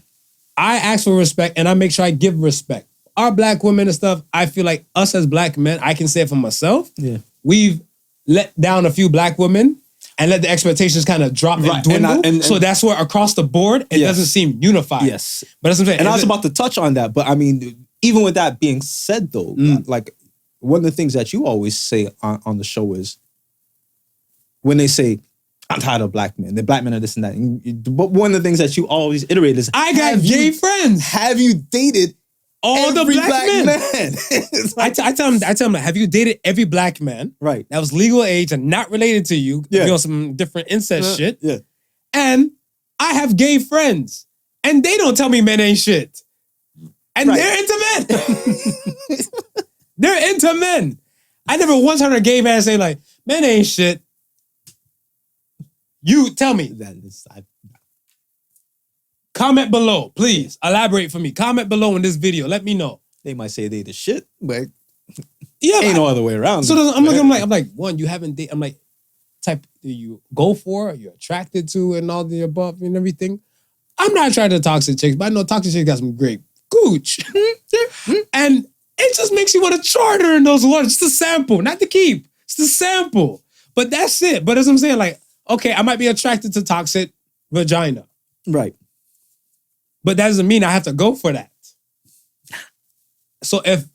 I ask for respect and I make sure I give respect. Our black women and stuff, I feel like us as black men, I can say it for myself. Yeah. We've let down a few black women and let the expectations kind of drop Right, and dwindle. and So that's where across the board, it Yes. doesn't seem unified. Yes. But that's what I'm saying. And I was Is it- about to touch on that, but I mean, even with that being said, though, like one of the things that you always say on the show is when they say, "I'm tired of black men. The black men are this and that." But one of the things that you always iterate is, I got have gay you- friends. Have you dated All the every black men. It's I like- tell them, have you dated every black man right. that was legal age and not related to you? Yeah. You know, some different incest shit. Yeah. And I have gay friends. And they don't tell me men ain't shit. And Right. they're into men. They're into men. I never once heard a gay man say like, men ain't shit. You tell me. That is, Comment below, please. Elaborate for me. Comment below in this video. Let me know. they might say they the shit, but Yeah, ain't no other way around. so I'm like, one, you haven't dated. I'm like, type do you go for, you're attracted to, and all the above and everything. I'm not attracted to toxic chicks, but I know toxic chicks got some great gooch. And It just makes you want to charter in those waters. Just a sample, not to keep. It's a sample. But that's it. But as I'm saying, like, okay, I might be attracted to toxic vagina. Right. But that doesn't mean I have to go for that. So if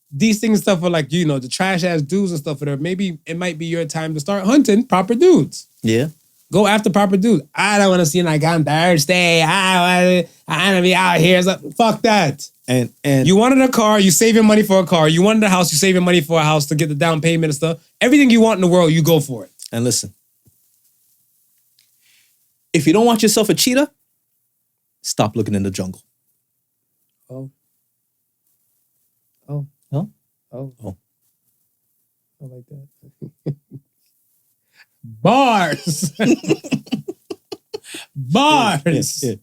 these things stuff are like, the trash ass dudes and stuff, whatever, maybe it might be your time to start hunting proper dudes. Yeah. Go after proper dudes. I don't want to seem like I'm thirsty. I want to be out here. It's like, fuck that. And you wanted a car, you save your money for a car. You wanted a house, you save your money for a house to get the down payment and stuff. Everything you want in the world, you go for it. And listen, if you don't want yourself a cheetah, stop looking in the jungle. Oh. Huh? Oh. Oh. I like that. Bars. Bars. Yeah.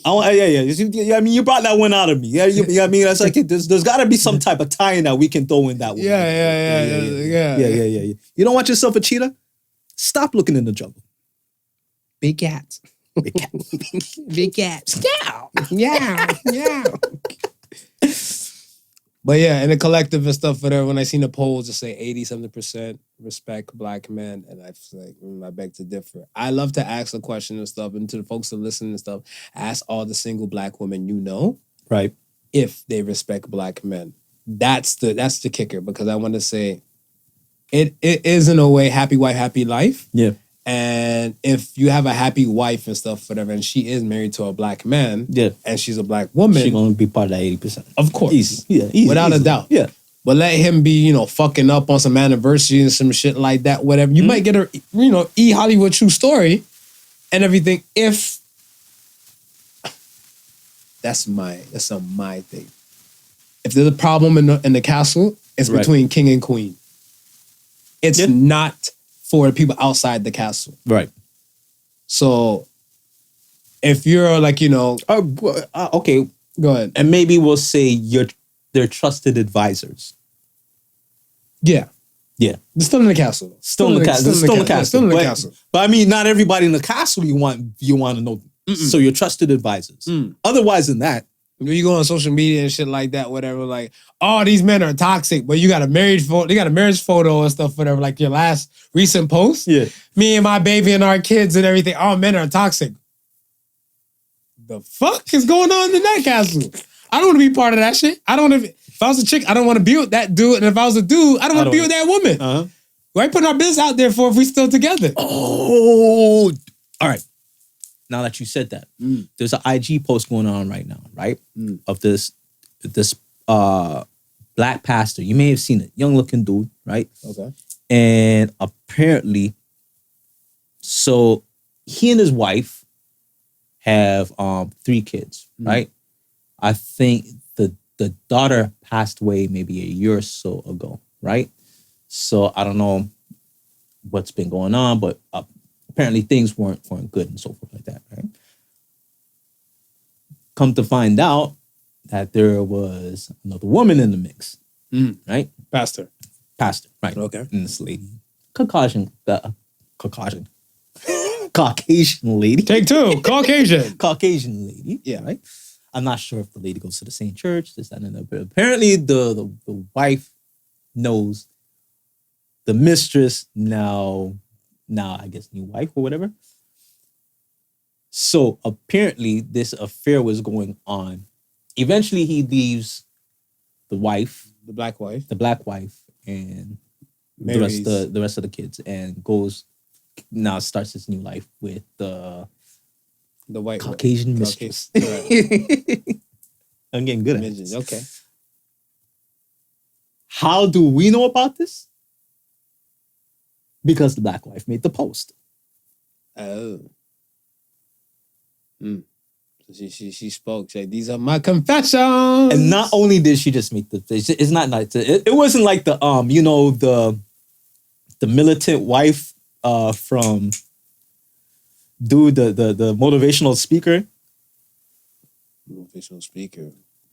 I mean, you brought that one out of me. Yeah, I mean, that's like there's got to be some type of tie-in that we can throw in that one. Yeah. You don't want yourself a cheetah? Stop looking in the jungle. Big cats. Big cat. Big cats. Yeah. But yeah, in the collective and stuff, whatever, when I seen the polls that say 80-something% respect black men, and I like, I beg to differ. I love to ask a question and stuff, and to the folks that listen and stuff, ask all the single black women you know, right, if they respect black men. That's the kicker, because I want to say it is in a way happy wife, happy life. Yeah. And if you have a happy wife and stuff, whatever, and she is married to a black man, and she's a black woman, she's gonna be part of that 80%. Of course, easy, without a doubt. Yeah, but let him be, fucking up on some anniversary and some shit like that, whatever. You might get a, E Hollywood true story and everything. If that's my thing. If there's a problem in the castle, it's between king and queen. It's not for people outside the castle. Right. So if you're like, okay, go ahead. And maybe we'll say they're trusted advisors. Yeah. Yeah. They're still in the castle. Still in the castle. But I mean, not everybody in the castle you want to know them. So you're trusted advisors. Otherwise than that, when you go on social media and shit like that, whatever, like, oh, these men are toxic, but you got a marriage photo, they got a marriage photo and stuff, whatever, like your last recent post. Yeah. Me and my baby and our kids and everything, all men are toxic. The fuck is going on in that castle? I don't want to be part of that shit. If I was a chick, I don't want to be with that dude. And if I was a dude, I don't want to be with that woman. Uh-huh. Why putting our business out there for if we still together? Oh, all right. Now that you said that, there's an IG post going on right now, right? Of this black pastor. You may have seen it. Young looking dude, right? Okay. And apparently, so he and his wife have 3 kids, right? I think the daughter passed away maybe a year or so ago, right? So I don't know what's been going on, but apparently things weren't good and so forth like that, right? Come to find out that there was another woman in the mix, right? Pastor, right? Okay. And this lady, Caucasian lady. Take 2, Caucasian lady. Yeah, right. I'm not sure if the lady goes to the same church, this, that, and that, but apparently the wife knows the mistress now I guess new wife or whatever. So apparently this affair was going on. Eventually he leaves the black wife, and the rest of the kids, and starts his new life with the white Caucasian mistress. Right. I'm getting good at this. Okay. How do we know about this? Because the black wife made the post. Oh. She spoke. She said, "These are my confessions." And not only did she just make the, it's not like it wasn't like the the militant wife from dude the motivational speaker. Motivational speaker.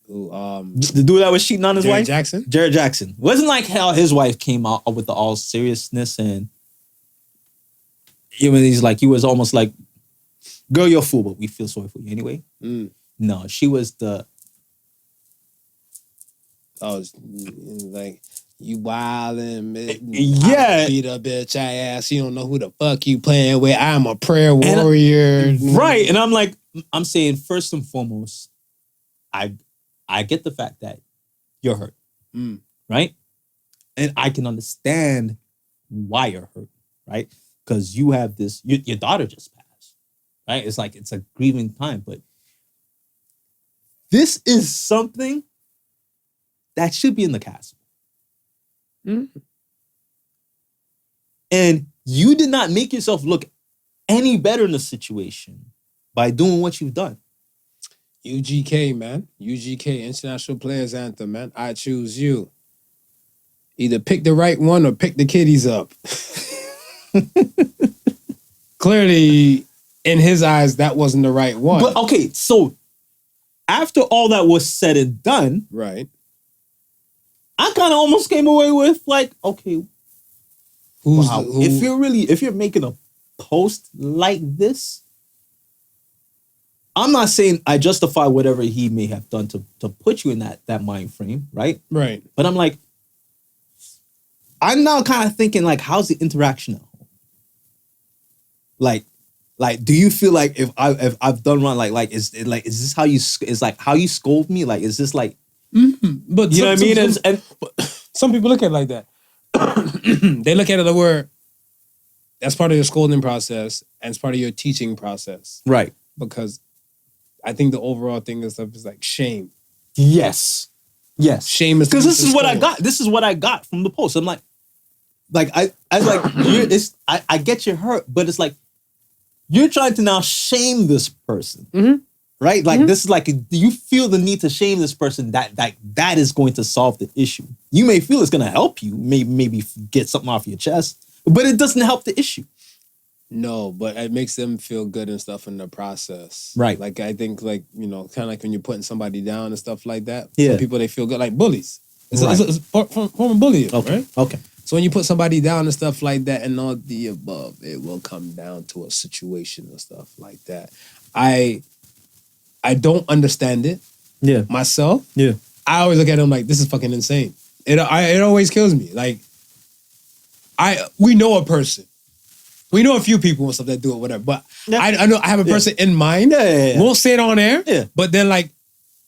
Who the dude that was cheating on his wife? Jared Jackson. Wasn't like how his wife came out with the all seriousness, and even he was almost like, girl, you're a fool, but we feel sorry for you anyway. No, she was the Oh, it's like you wildin', Yeah. I beat a bitch ass. You don't know who the fuck you playing with. I'm a prayer warrior, Right? And I'm like, I'm saying first and foremost, I get the fact that you're hurt, right? And I can understand why you're hurt, right? Because you have this, your daughter just passed, right? It's like it's a grieving time, but this is something that should be in the castle. And you did not make yourself look any better in the situation by doing what you've done. UGK, man. UGK, International Players Anthem, man. I choose you. Either pick the right one or pick the kiddies up. Clearly, in his eyes, that wasn't the right one. But okay, so after all that was said and done, right. I kind of almost came away with like, okay, wow. If you're making a post like this, I'm not saying I justify whatever he may have done to put you in that mind frame, right? Right. But I'm like, I'm now kind of thinking like, how's the interaction at home? Like, do you feel like if I've done wrong, is this how you how you scold me? Like, is this like, but you know what I mean? And some people look at it like that. They look at it the word that's part of your scolding process and it's part of your teaching process, right? Because I think the overall thing is stuff is like shame. Yes. Shame is because this is what I got. This is what I got from the post. I'm like I I get you hurt, but it's like you're trying to now shame this person, right? Like this is like you feel the need to shame this person. That is going to solve the issue. You may feel it's going to help you, maybe get something off your chest, but it doesn't help the issue. No, but it makes them feel good and stuff in the process. Right. Like, I think, like, you know, kind of like when you're putting somebody down and stuff like that. Yeah. Some people, they feel good. Like bullies. It's Right. a form of bullying, Okay. right? Okay. So when you put somebody down and stuff like that and all the above, it will come down to a situation and stuff like that. I don't understand it. Yeah. Myself. Yeah. I always look at them like, this is fucking insane. It always kills me. Like, we know a person. We know a few people and stuff that do it, whatever. But Yeah. I know I have a person in mind. Yeah. Won't say it on air. Yeah. But then like,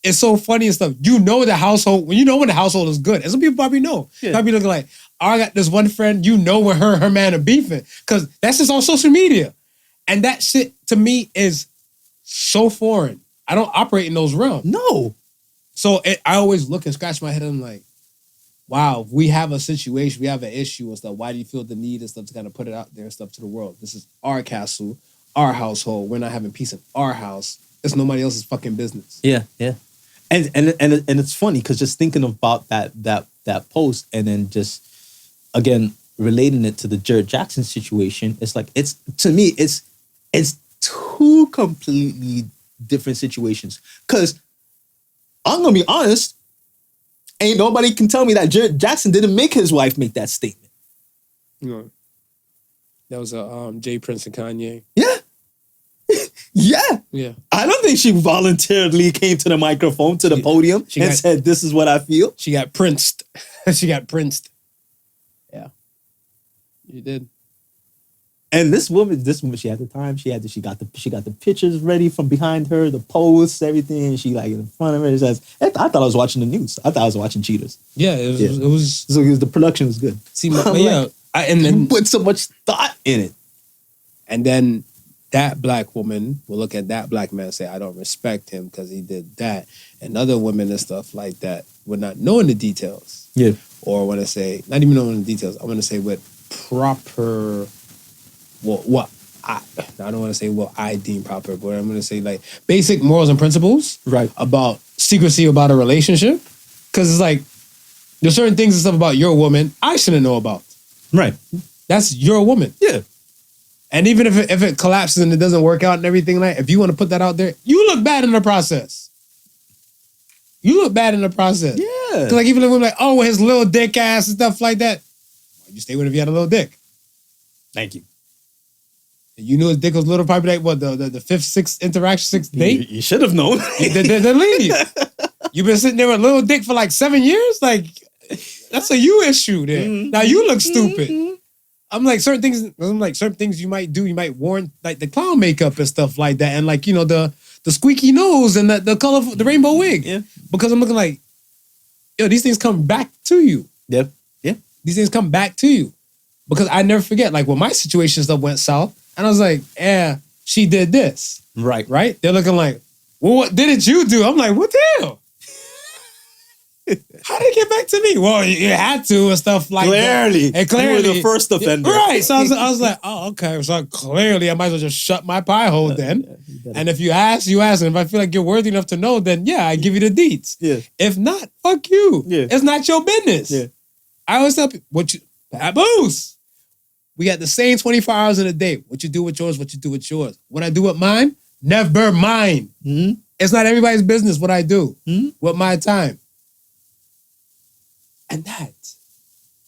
it's so funny and stuff. You know the household, when the household is good. And some people probably know. Yeah. Probably looking like, oh, I got this one friend, you know when her man are beefing. Because that's just on social media. And that shit to me is so foreign. I don't operate in those realms. No. So I always look and scratch my head and I'm like, wow, we have a situation, we have an issue and stuff. Why do you feel the need and stuff to kind of put it out there and stuff to the world? This is our castle, our household. We're not having peace in our house. It's nobody else's fucking business. Yeah. Yeah. And it's funny because just thinking about that post and then just again relating it to the Jared Jackson situation, it's like it's two completely different situations. Because I'm gonna be honest, ain't nobody can tell me that Jared Jackson didn't make his wife make that statement. You know, that was a Jay Prince and Kanye. Yeah. Yeah. Yeah. I don't think she voluntarily came to the microphone, to the podium, and said, this is what I feel. She got princed. She got princed. Yeah. You did. And this woman, she had the time. She got the pictures ready from behind her, the posts, everything. She like in front of her. It says, I thought I was watching the news. I thought I was watching Cheaters. Yeah, it was. So the production was good. See, yeah, and then you put so much thought in it. And then that black woman will look at that black man and say, I don't respect him because he did that. And other women and stuff like that would not knowing the details. Yeah. Or want to say, not even knowing the details, I want to say with proper, I don't want to say what I deem proper, but I'm going to say like basic morals and principles. Right. About secrecy about a relationship. Because it's like, there's certain things and stuff about your woman I shouldn't know about. Right. That's your woman. Yeah. And even if it collapses and it doesn't work out and everything like, if you want to put that out there, you look bad in the process. You look bad in the process. Yeah. Because like even if we're like, oh, his little dick ass and stuff like that. Why'd you stay with him if you had a little dick? Thank you. You knew his dick was little, probably like what the fifth, sixth interaction, sixth date. You should have known. Then leave. You've been sitting there with a little dick for like 7 years? Like, that's a you issue there. Now you look stupid. I'm like, certain things you might do, you might warrant like the clown makeup and stuff like that. And like, the squeaky nose and the colorful, the rainbow wig. Yeah. Because I'm looking like, these things come back to you. Yep. Yeah. These things come back to you. Because I never forget, like when my situation stuff went south, and I was like, yeah, she did this. Right. Right? They're looking like, well, what didn't you do? I'm like, what the hell? How did it get back to me? Well, you had to and stuff like Clearly. that. And clearly. You were the first offender. Right. So I was like, oh, okay. So clearly I might as well just shut my pie hole then. And if you ask, you ask. And if I feel like you're worthy enough to know, then yeah, I give you the deets. Yeah. If not, fuck you. Yeah. It's not your business. Yeah. I always tell people, baboos. We got the same 24 hours in a day. What you do with yours, what you do with yours. What I do with mine, never mine. Mm-hmm. It's not everybody's business what I do Mm-hmm. with my time. And that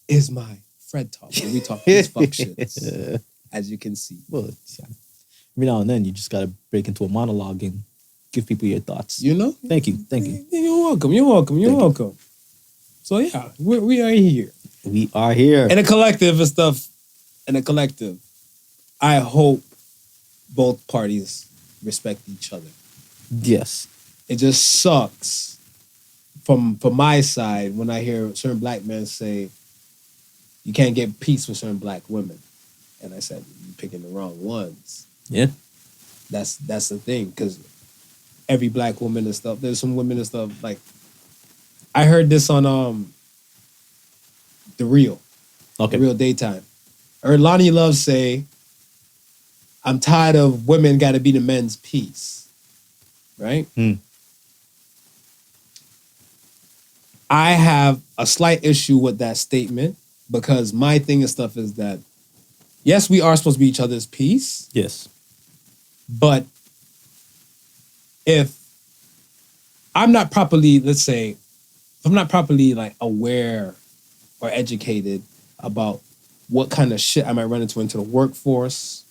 is my Fred talk. When we talk these fuck shits, as you can see. Well, every now and then you just gotta break into a monologue and give people your thoughts. You know? Thank you. You're welcome. You're welcome. So yeah, we are here. We are here. In a collective and stuff. In a collective, I hope both parties respect each other. Yes. It just sucks from my side when I hear certain black men say you can't get peace with certain black women. And I said, you're picking the wrong ones. Yeah. That's the thing, because every black woman and stuff, there's some women and stuff, like, I heard this on The Real. Okay. The Real Daytime. I heard Lonnie Love say, I'm tired of women gotta be the men's piece. Right? I have a slight issue with that statement because my thing and stuff is that, yes, we are supposed to be each other's piece, Yes. but if I'm not properly, let's say, if I'm not properly like aware or educated about what kind of shit I might run into the workforce,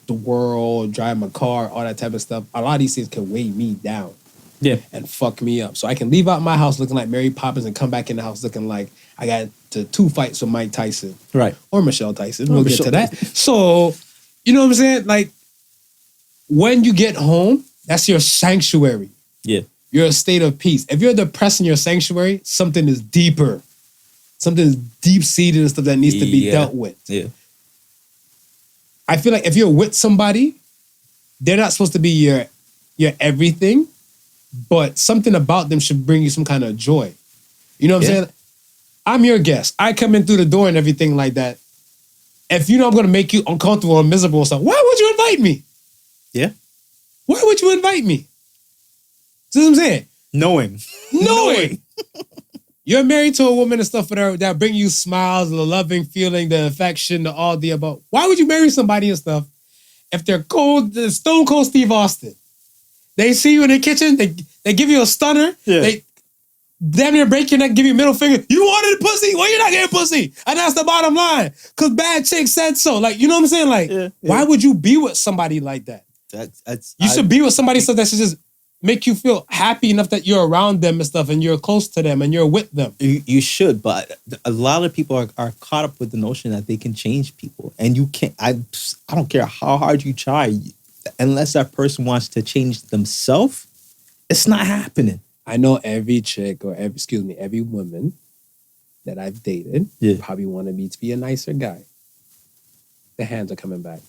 the world, drive my car, all that type of stuff, a lot of these things can weigh me down. Yeah. And fuck me up. So I can leave out my house looking like Mary Poppins and come back in the house looking like I got to 2 fights with Mike Tyson. Right. Or Michelle Tyson. Or We'll Michelle get to that. So, you know what I'm saying? Like, when you get home, that's your sanctuary. Yeah. You're a state of peace. If you're depressed in your sanctuary, something is deeper. Something is deep-seated and stuff that needs to be dealt with. Yeah. I feel like if you're with somebody, they're not supposed to be your everything, but something about them should bring you some kind of joy. You know what I'm saying? I'm your guest. I come in through the door and everything like that. If you know I'm going to make you uncomfortable or miserable or something, why would you invite me? Yeah. Why would you invite me? See what I'm saying? Knowing. You're married to a woman and stuff that bring you smiles, the loving feeling, the affection, the all the above. Why would you marry somebody and stuff if they're cold, the Stone Cold Steve Austin? They see you in the kitchen, they give you a stunner, they damn near break your neck, give you a middle finger. You wanted a pussy? Well, you're not getting pussy. And that's the bottom line. Because bad chick said so. Like, you know what I'm saying? Like, why would you be with somebody like that? You should be with somebody so that should just make you feel happy enough that you're around them and stuff and you're close to them and you're with them. You should, but a lot of people are caught up with the notion that they can change people. And you can't, I don't care how hard you try, unless that person wants to change themselves, it's not happening. I know every chick or every woman that I've dated probably wanted me to be a nicer guy. The hands are coming back.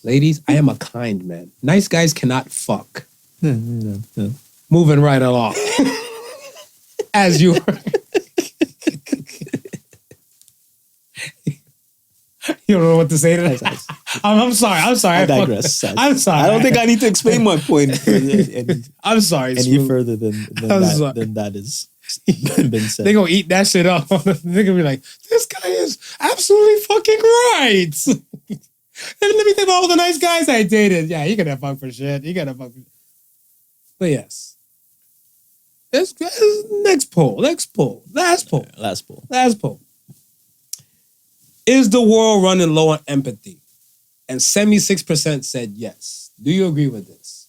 Ladies, I am a kind man. Nice guys cannot fuck. Moving right along. As you were. You don't know what to say to that? I'm sorry. I digress. I'm sorry. I don't think I need to explain my point I'm sorry. any further than that is been said. They gonna eat that shit up. They're gonna be like, this guy is absolutely fucking right. And let me think about all the nice guys I dated. Yeah, you gotta fuck for shit. But yes. Next poll. Last poll. Is the world running low on empathy? And 76% said yes. Do you agree with this?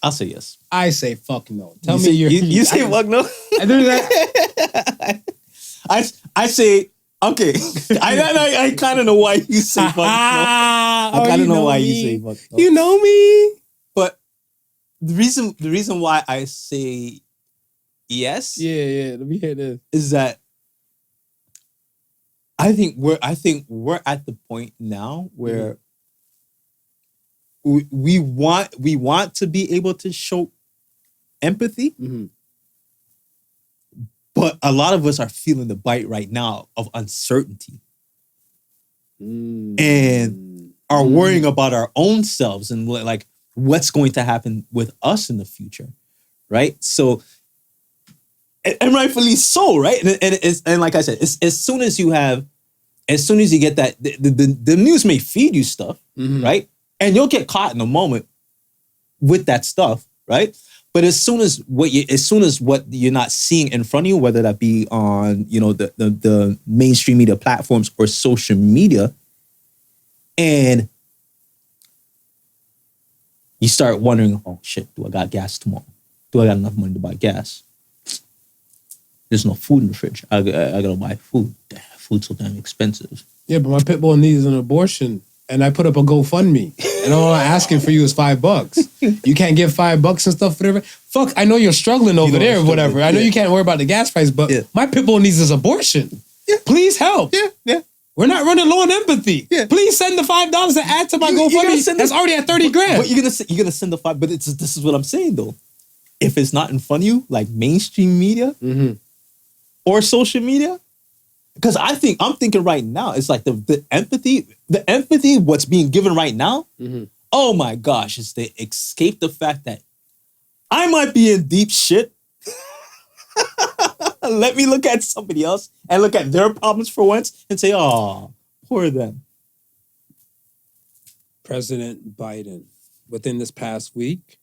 I'll say yes. I say fuck no. Tell you me say, you're... you say fuck no? I do that. I say, okay. I kind of know why you say fuck no. I kind of know why you say fuck no. You know me. But the reason why I say yes, Yeah. Let me hear this. is that I think we're at the point now where we want to be able to show empathy, Mm-hmm. but a lot of us are feeling the bite right now of uncertainty and are worrying about our own selves and like what's going to happen with us in the future, right? So, and rightfully so, right? And like I said, as soon as you get that, the news may feed you stuff, right? And you'll get caught in a moment with that stuff, right? But as soon as what you're not seeing in front of you, whether that be on the mainstream media platforms or social media, and you start wondering, oh shit, do I got gas tomorrow? Do I got enough money to buy gas? There's no food in the fridge. I gotta buy food. Damn, food's so damn expensive. Yeah, but my pit bull needs an abortion, and I put up a GoFundMe, and all I'm asking for you is $5. You can't give $5 and stuff, whatever. Fuck, I know you're struggling over there, or whatever. I know you can't worry about the gas price, but my pit bull needs his abortion. Yeah. Please help. Yeah. We're not running low on empathy. Yeah. Please send the $5 to add to my GoFundMe. That's already at $30,000. But you're gonna send the $5. But this is what I'm saying though. If it's not in front of you, like mainstream media or social media, because I'm thinking right now, it's like the empathy, what's being given right now. Oh my gosh, is to escape the fact that I might be in deep shit. Let me look at somebody else and look at their problems for once and say, oh, poor them. President Biden, within this past week,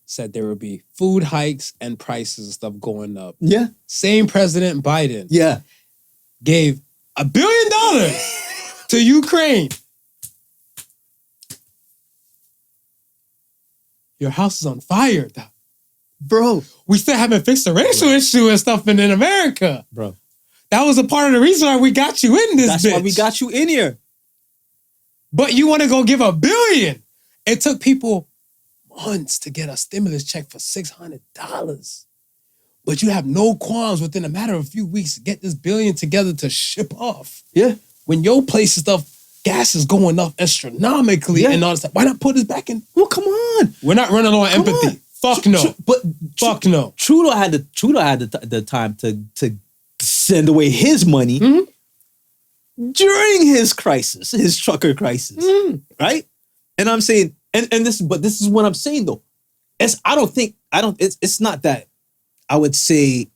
said there would be food hikes and prices and stuff going up. Yeah. Same President Biden. Yeah. Gave $1 billion to Ukraine. Your house is on fire, bro. We still haven't fixed the racial issue and stuff in America, bro. That was a part of the reason why we got you in this. That's why we got you in here. But you want to go give $1 billion? It took people months to get a stimulus check for $600. But you have no qualms within a matter of a few weeks to get this $1 billion together to ship off. Yeah. When your place and stuff, gas is going up astronomically and all this stuff. Why not put this back in? Well, come on. We're not running low on empathy. Fuck no. Fuck no. Trudeau had the time to send away his money during his crisis, his trucker crisis, right? And I'm saying, and this is what I'm saying though. It's not that I would say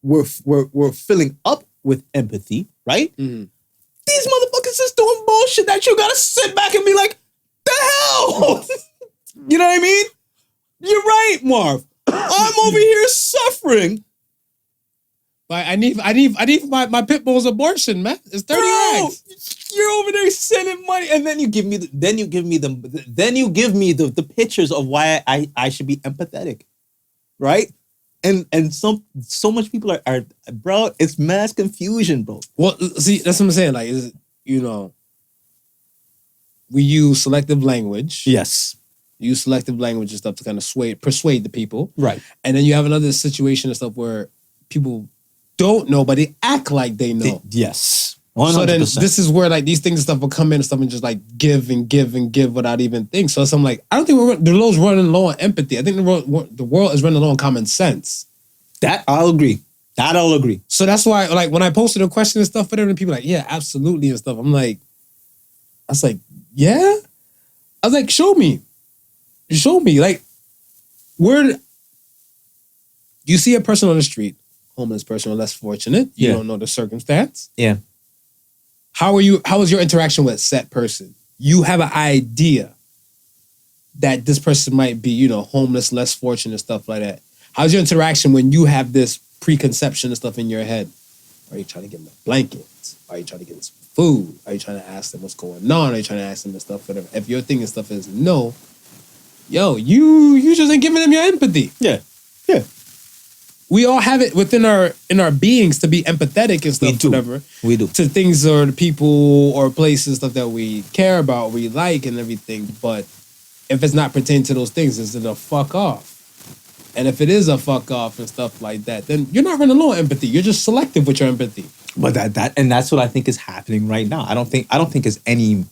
we're filling up with empathy, right? These motherfuckers is doing bullshit that you gotta sit back and be like, the hell? You know what I mean? You're right, Marv. I'm over here suffering. But I need my pit bull's abortion, man. It's 30 rags. You're over there sending money, and then you give me the pictures of why I should be empathetic, right? And so much people are bro. It's mass confusion, bro. Well, see, that's what I'm saying. Like, we use selective language. Yes. Use selective language and stuff to kind of persuade the people. Right. And then you have another situation and stuff where people don't know, but they act like they know. Yes. 100%. So then this is where like these things and stuff will come in and stuff and just like give and give and give without even thinking. So I'm like, I don't think the world's running low on empathy. I think the world is running low on common sense. That I'll agree. So that's why, like, when I posted a question and stuff, whatever, and people are like, yeah, absolutely and stuff. I was like, yeah? I was like, show me. Like, where you see a person on the street, homeless person or less fortunate, you don't know the circumstance. Yeah. How was your interaction with said person? You have an idea that this person might be, homeless, less fortunate, stuff like that. How's your interaction when you have this preconception and stuff in your head? Are you trying to give them blankets? Are you trying to give them some food? Are you trying to ask them what's going on? Are you trying to ask them the stuff, whatever? If your thing and stuff is no, yo, you just ain't giving them your empathy. Yeah. We all have it within our beings to be empathetic and stuff, whatever. We do. To things or the people or places, stuff that we care about, we like and everything. But if it's not pertaining to those things, it's a fuck off. And if it is a fuck off and stuff like that, then you're not running low on empathy. You're just selective with your empathy. But that's what I think is happening right now. I don't think there's any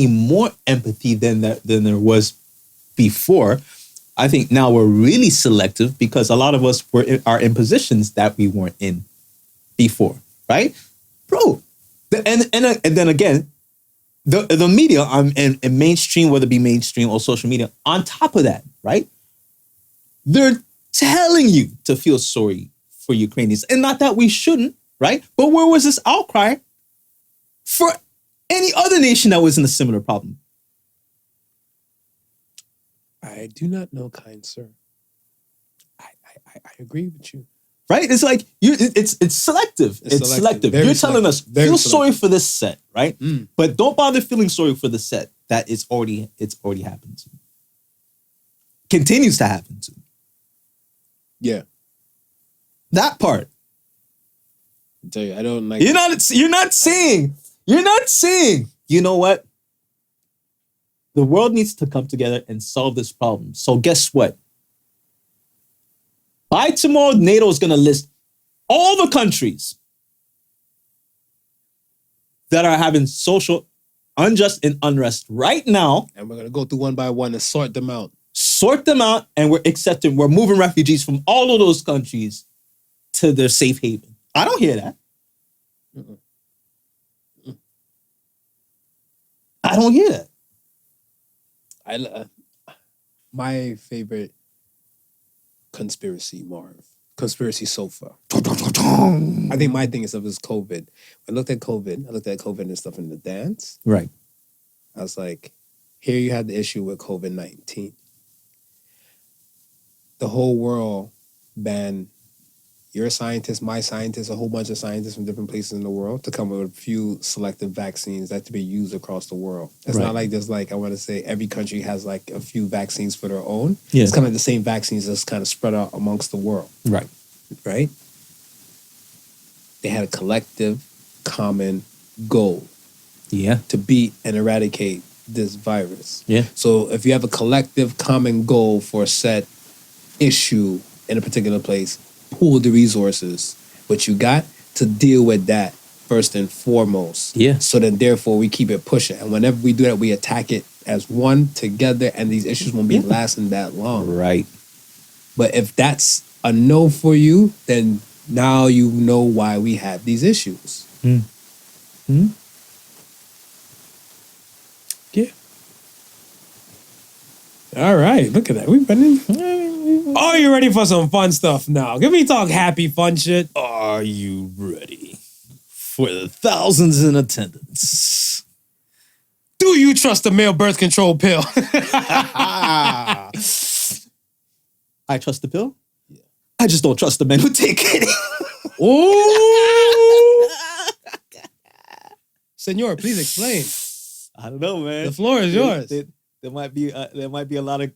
more empathy than there was before. I think now we're really selective because a lot of us are in positions that we weren't in before, right, bro? And then again, the media and mainstream, whether it be mainstream or social media, on top of that, right? They're telling you to feel sorry for Ukrainians, and not that we shouldn't, right? But where was this outcry for any other nation that was in a similar problem? I do not know, kind sir. I agree with you. Right? It's like it's selective. It's selective. You're telling us feel sorry for this set, right? But don't bother feeling sorry for the set that it's already happened to. Continues to happen to. Yeah. That part. I tell you, I don't like. You're not saying. You know what? The world needs to come together and solve this problem. So guess what? By tomorrow, NATO is going to list all the countries that are having social unjust and unrest right now. And we're going to go through one by one and sort them out. And we're moving refugees from all of those countries to their safe haven. I don't hear that. I don't hear that. My favorite conspiracy so far. I think my thing is COVID. When I looked at COVID and stuff in the dance. Right. I was like, here you have the issue with COVID-19. The whole world banned your scientist, my scientist, a whole bunch of scientists from different places in the world to come up with a few selective vaccines that to be used across the world. It's not like there's I want to say every country has a few vaccines for their own. Yeah. It's kind of like the same vaccines that's kind of spread out amongst the world. Right. Right? They had a collective common goal. Yeah. To beat and eradicate this virus. Yeah. So if you have a collective common goal for a set issue in a particular place, pool the resources, what you got to deal with that first and foremost. Yeah. So then therefore we keep it pushing. And whenever we do that, we attack it as one together and these issues won't be lasting that long. Right. But if that's a no for you, then now you know why we have these issues. Yeah. All right, look at that. We've been in. Are you ready for some fun stuff now? Give me talk happy, fun shit. Are you ready for the thousands in attendance? Do you trust the male birth control pill? I trust the pill? Yeah. I just don't trust the men who take it. Ooh. Senor, please explain. I don't know, man. The floor is yours. There might be a lot of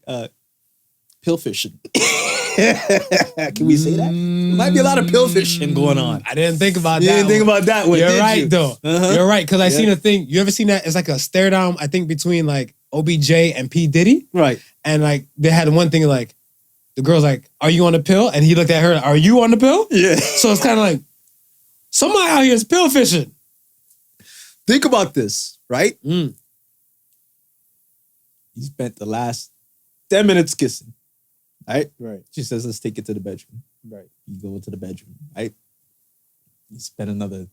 pill fishing. Can we say that? There might be a lot of pill fishing going on. I didn't think about that. You didn't think about that one. You're right, you? though. You're right, because I seen a thing. You ever seen that? It's like a stare down, I think, between OBJ and P. Diddy. Right. And they had one thing the girl's like, are you on the pill? And he looked at her, are you on the pill? Yeah. So it's kind of somebody out here is pill fishing. Think about this, right? You spent the last 10 minutes kissing. Right? Right. She says, let's take it to the bedroom. Right. You go into the bedroom, right? You spend another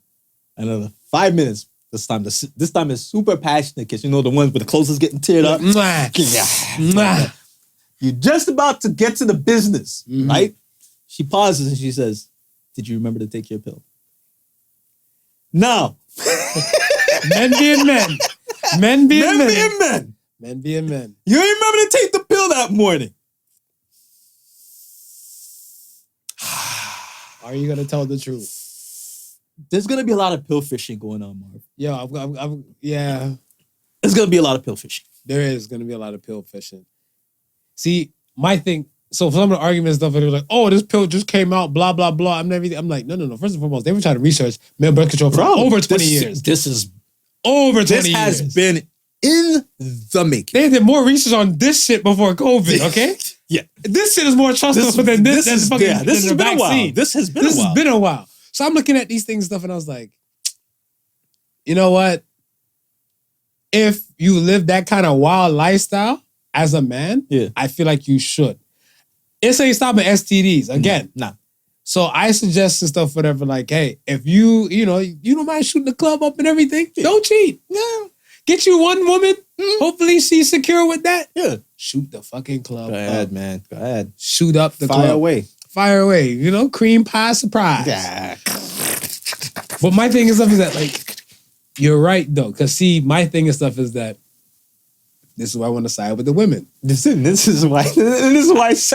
5 minutes. This time is super passionate kiss. You know, the ones where the clothes is getting teared up. Mwah. You're just about to get to the business, right? She pauses and she says, did you remember to take your pill? No. Men being men. Men being men. Men being men. Men being men. You remember to take the pill that morning. Are you gonna tell the truth? There's gonna be a lot of pill fishing going on, Marv. Yo, yeah. There's gonna be a lot of pill fishing. There is going to be a lot of pill fishing. See, my thing, so for some of the arguments and stuff, they're like, oh, this pill just came out, blah, blah, blah. I'm like, no. First and foremost, they were trying to research male birth control for over 20 years. This is over 20 years. This has been in the making. They did more research on this shit before COVID, okay? Yeah. This shit is more trustable than this. This has been a while. This has been a while. So I'm looking at these things and stuff, and I was like, you know what? If you live that kind of wild lifestyle as a man, I feel like you should. It's ain't stopping STDs again. Nah. So I suggest and stuff, whatever. Like, hey, if you don't mind shooting the club up and everything, don't cheat. Yeah. Get you one woman. Hopefully she's secure with that. Yeah. Shoot the fucking club. Go ahead, man. Go ahead. Shoot up the club. Fire away. Cream pie surprise. Yeah. But my thing and stuff is that, like, you're right though. Cause see, my thing and stuff is that this is why I want to side with the women. This is why I say.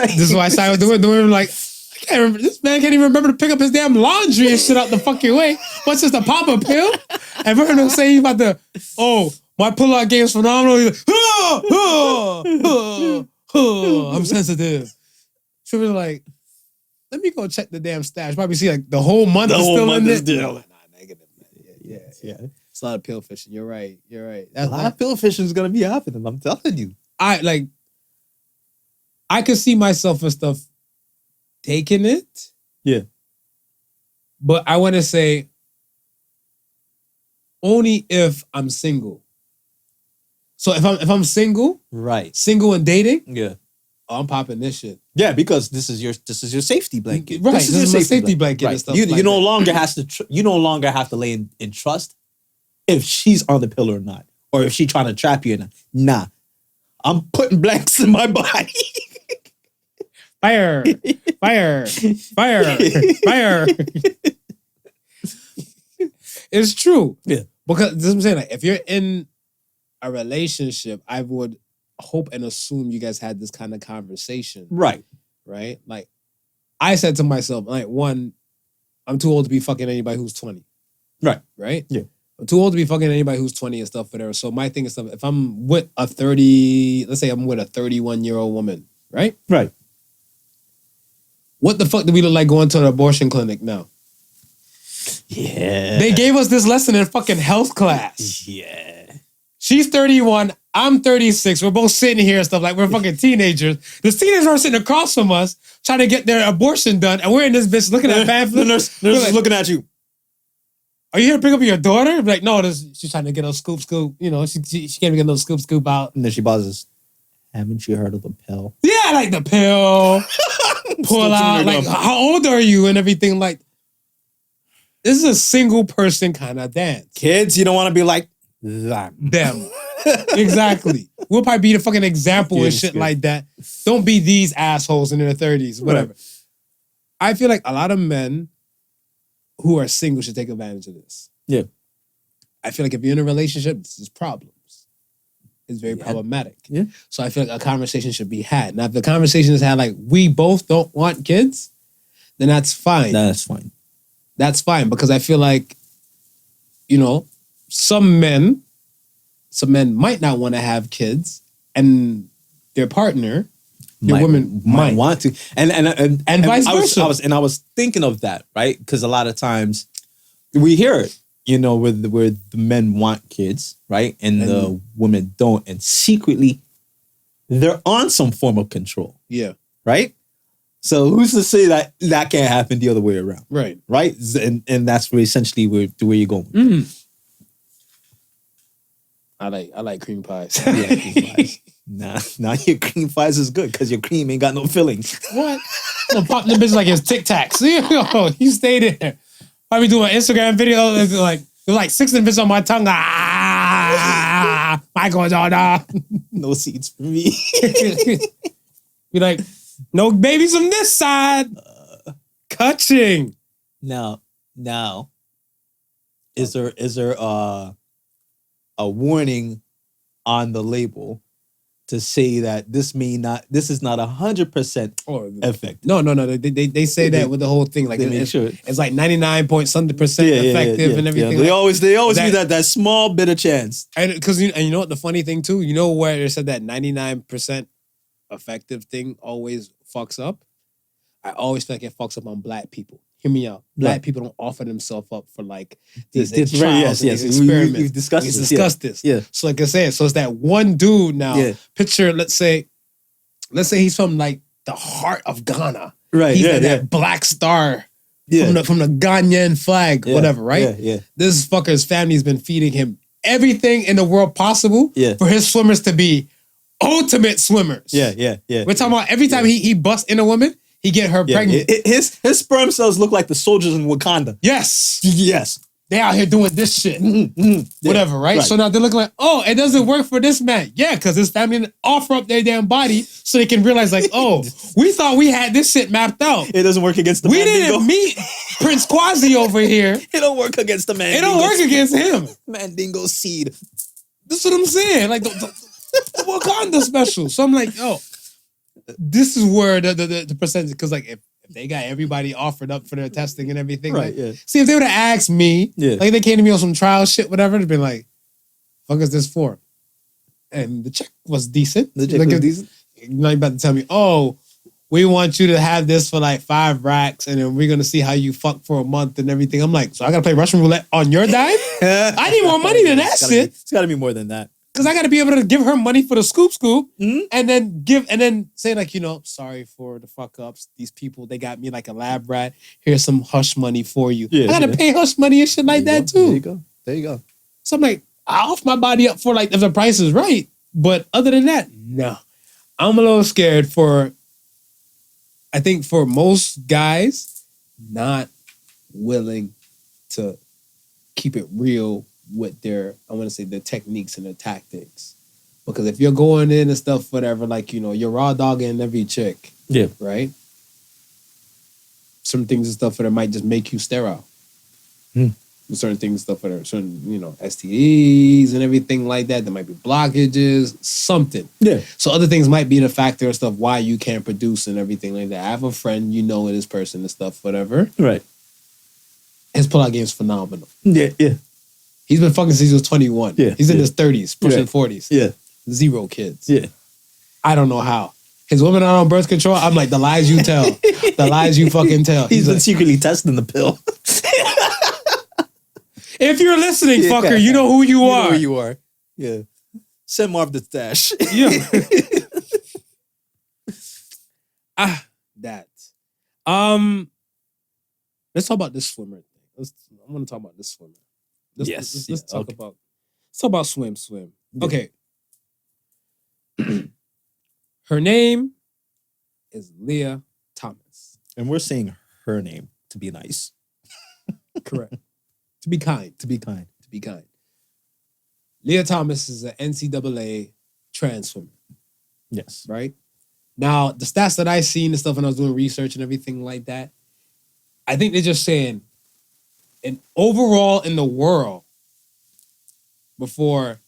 This is why I side with the women. The women are like, I can't remember. This man can't even remember to pick up his damn laundry and shit out the fucking way. What's this, a pop a pill? And we're gonna say he's about to, my pull-out game is phenomenal. He's like, I'm sensitive. So we're like, let me go check the damn stash. Probably see like the whole month is still in it. Nah, negative. Yeah. It's a lot of pill fishing. You're right. A lot of pill fishing is gonna be happening. I'm telling you. I could see myself and stuff taking it. Yeah. But I want to say only if I'm single. So if I'm single, right? Single and dating, I'm popping this shit. Yeah, because this is your safety blanket. Right. This is your safety blanket right. and stuff. You no longer have to lay in trust if she's on the pill or not, or if she's trying to trap you or not. Nah, I'm putting blanks in my body. Fire. It's true. Yeah. Because this is what I'm saying. Like, if you're in a relationship, I would hope and assume you guys had this kind of conversation. Right. Right? Like, I said to myself, like, one, I'm too old to be fucking anybody who's 20. Right. Right? Yeah. I'm too old to be fucking anybody who's 20 and stuff, whatever. So my thing is stuff, if I'm with a 31-year-old woman, right? Right. What the fuck do we look like going to an abortion clinic now? Yeah. They gave us this lesson in fucking health class. Yeah. She's 31. I'm 36. We're both sitting here and stuff like we're fucking teenagers. The teenagers are sitting across from us trying to get their abortion done. And we're in this bitch looking at pamphlets. The nurse is looking at you. Are you here to pick up your daughter? Like, no, she's trying to get a scoop. You know, she can't even get no scoop out. And then she buzzes. Haven't you heard of the pill? Yeah, like the pill. Pull out. Like, how old are you and everything? Like, this is a single person kind of dance. Kids, you don't want to be like them. Exactly. We'll probably be the fucking example and shit like that. Don't be these assholes in their 30s, whatever. Right. I feel like a lot of men who are single should take advantage of this. Yeah. I feel like if you're in a relationship, this is problems. It's very problematic. Yeah. So I feel like a conversation should be had. Now, if the conversation is had like, we both don't want kids, then that's fine. That's fine. That's fine because I feel like, you know, some men might not want to have kids and their partner, their woman might want to. And vice versa. I was thinking of that, right? Because a lot of times we hear it, you know, where the men want kids, right? And the women don't. And secretly, they're on some form of control. Yeah. Right? So who's to say that can't happen the other way around? Right. Right? And that's where essentially where you're going. Mm-hmm. I like cream pies. Yeah, cream pies. Nah, your cream pies is good because your cream ain't got no fillings. What? I'm gonna pop the bitch like it's Tic Tacs. You stay there. Probably do an Instagram video. There's like 6 of them bitches on my tongue. Michael Jordan. No seeds for me. Be like, no babies from this side. Catching. Now, is there a warning on the label to say that this is not 100% effective. No. They say that with the whole thing. Like They make sure. it's like 99-point-something% effective and everything. Yeah. They always that- leave that small bit of chance. And because you know what the funny thing too, you know where they said that 99% effective thing always fucks up. I always feel like it fucks up on black people. Hear me out. Black people don't offer themselves up for like these trials and these experiments. We've discussed this. Yeah. So like I said, so it's that one dude now. Yeah. Picture, let's say he's from like the heart of Ghana. Right. He's that black star from the Ghanaian flag, whatever, right? Yeah. This fucker's family's been feeding him everything in the world possible for his swimmers to be ultimate swimmers. Yeah. We're talking about every time he busts in a woman, he get her pregnant. His sperm cells look like the soldiers in Wakanda. Yes. They out here doing this shit. Whatever, right? So now they're looking like, oh, it doesn't work for this man. Yeah, because his family didn't offer up their damn body so they can realize like, oh, we thought we had this shit mapped out. It doesn't work against the We Mandingo. didn't meet Prince Quasi over here. It don't work against the Mandingo. It don't work against him. Mandingo seed. That's what I'm saying. Like the Wakanda special. So I'm like, oh, this is where the percentage, because like if they got everybody offered up for their testing and everything, Right, like, see, if they would have asked me, like they came to me on some trial shit, whatever, they'd been like, fuck is this for? And the check was decent. The check was decent? You're not about to tell me, oh, we want you to have this for like 5 racks and then we're going to see how you fuck for a month and everything. I'm like, so I got to play Russian roulette on your dime? I need more money than that shit. It's got to be more than that. Because I got to be able to give her money for the scoop, and then say like, you know, sorry for the fuck ups. These people, they got me like a lab rat. Here's some hush money for you. I got to pay hush money and shit like that too. There you go. So I'm like, I off my body up for like if the price is right. But other than that, no. I'm a little scared I think for most guys, not willing to keep it real with their techniques and their tactics. Because if you're going in and stuff, whatever, like, you know, you're raw dogging every chick. Yeah. Right? Some things and stuff that might just make you sterile. Certain things and stuff that are certain, you know, STDs and everything like that. There might be blockages, something. Yeah. So other things might be the factor and stuff why you can't produce and everything like that. I have a friend, you know, this person and stuff, whatever. Right. His pullout game is phenomenal. Yeah. He's been fucking since he was 21. Yeah. He's in his 30s, pushing 40s. Yeah. 0 kids. Yeah. I don't know how. His women are on birth control. I'm like, the lies you tell. The lies you fucking tell. He's been secretly testing the pill. If you're listening, fucker, you know who you are. You know who you are. Yeah. Send Marv the stash. Yeah. That. Let's talk about this swimmer thing. I want to talk about this swimmer. Let's talk about swim. Yeah. Okay. Her name is Leah Thomas. And we're saying her name to be nice. Correct. To be kind. Leah Thomas is an NCAA trans swimmer. Yes. Right? Now, the stats that I seen and stuff when I was doing research and everything like that, I think they're just saying, and overall in the world, before,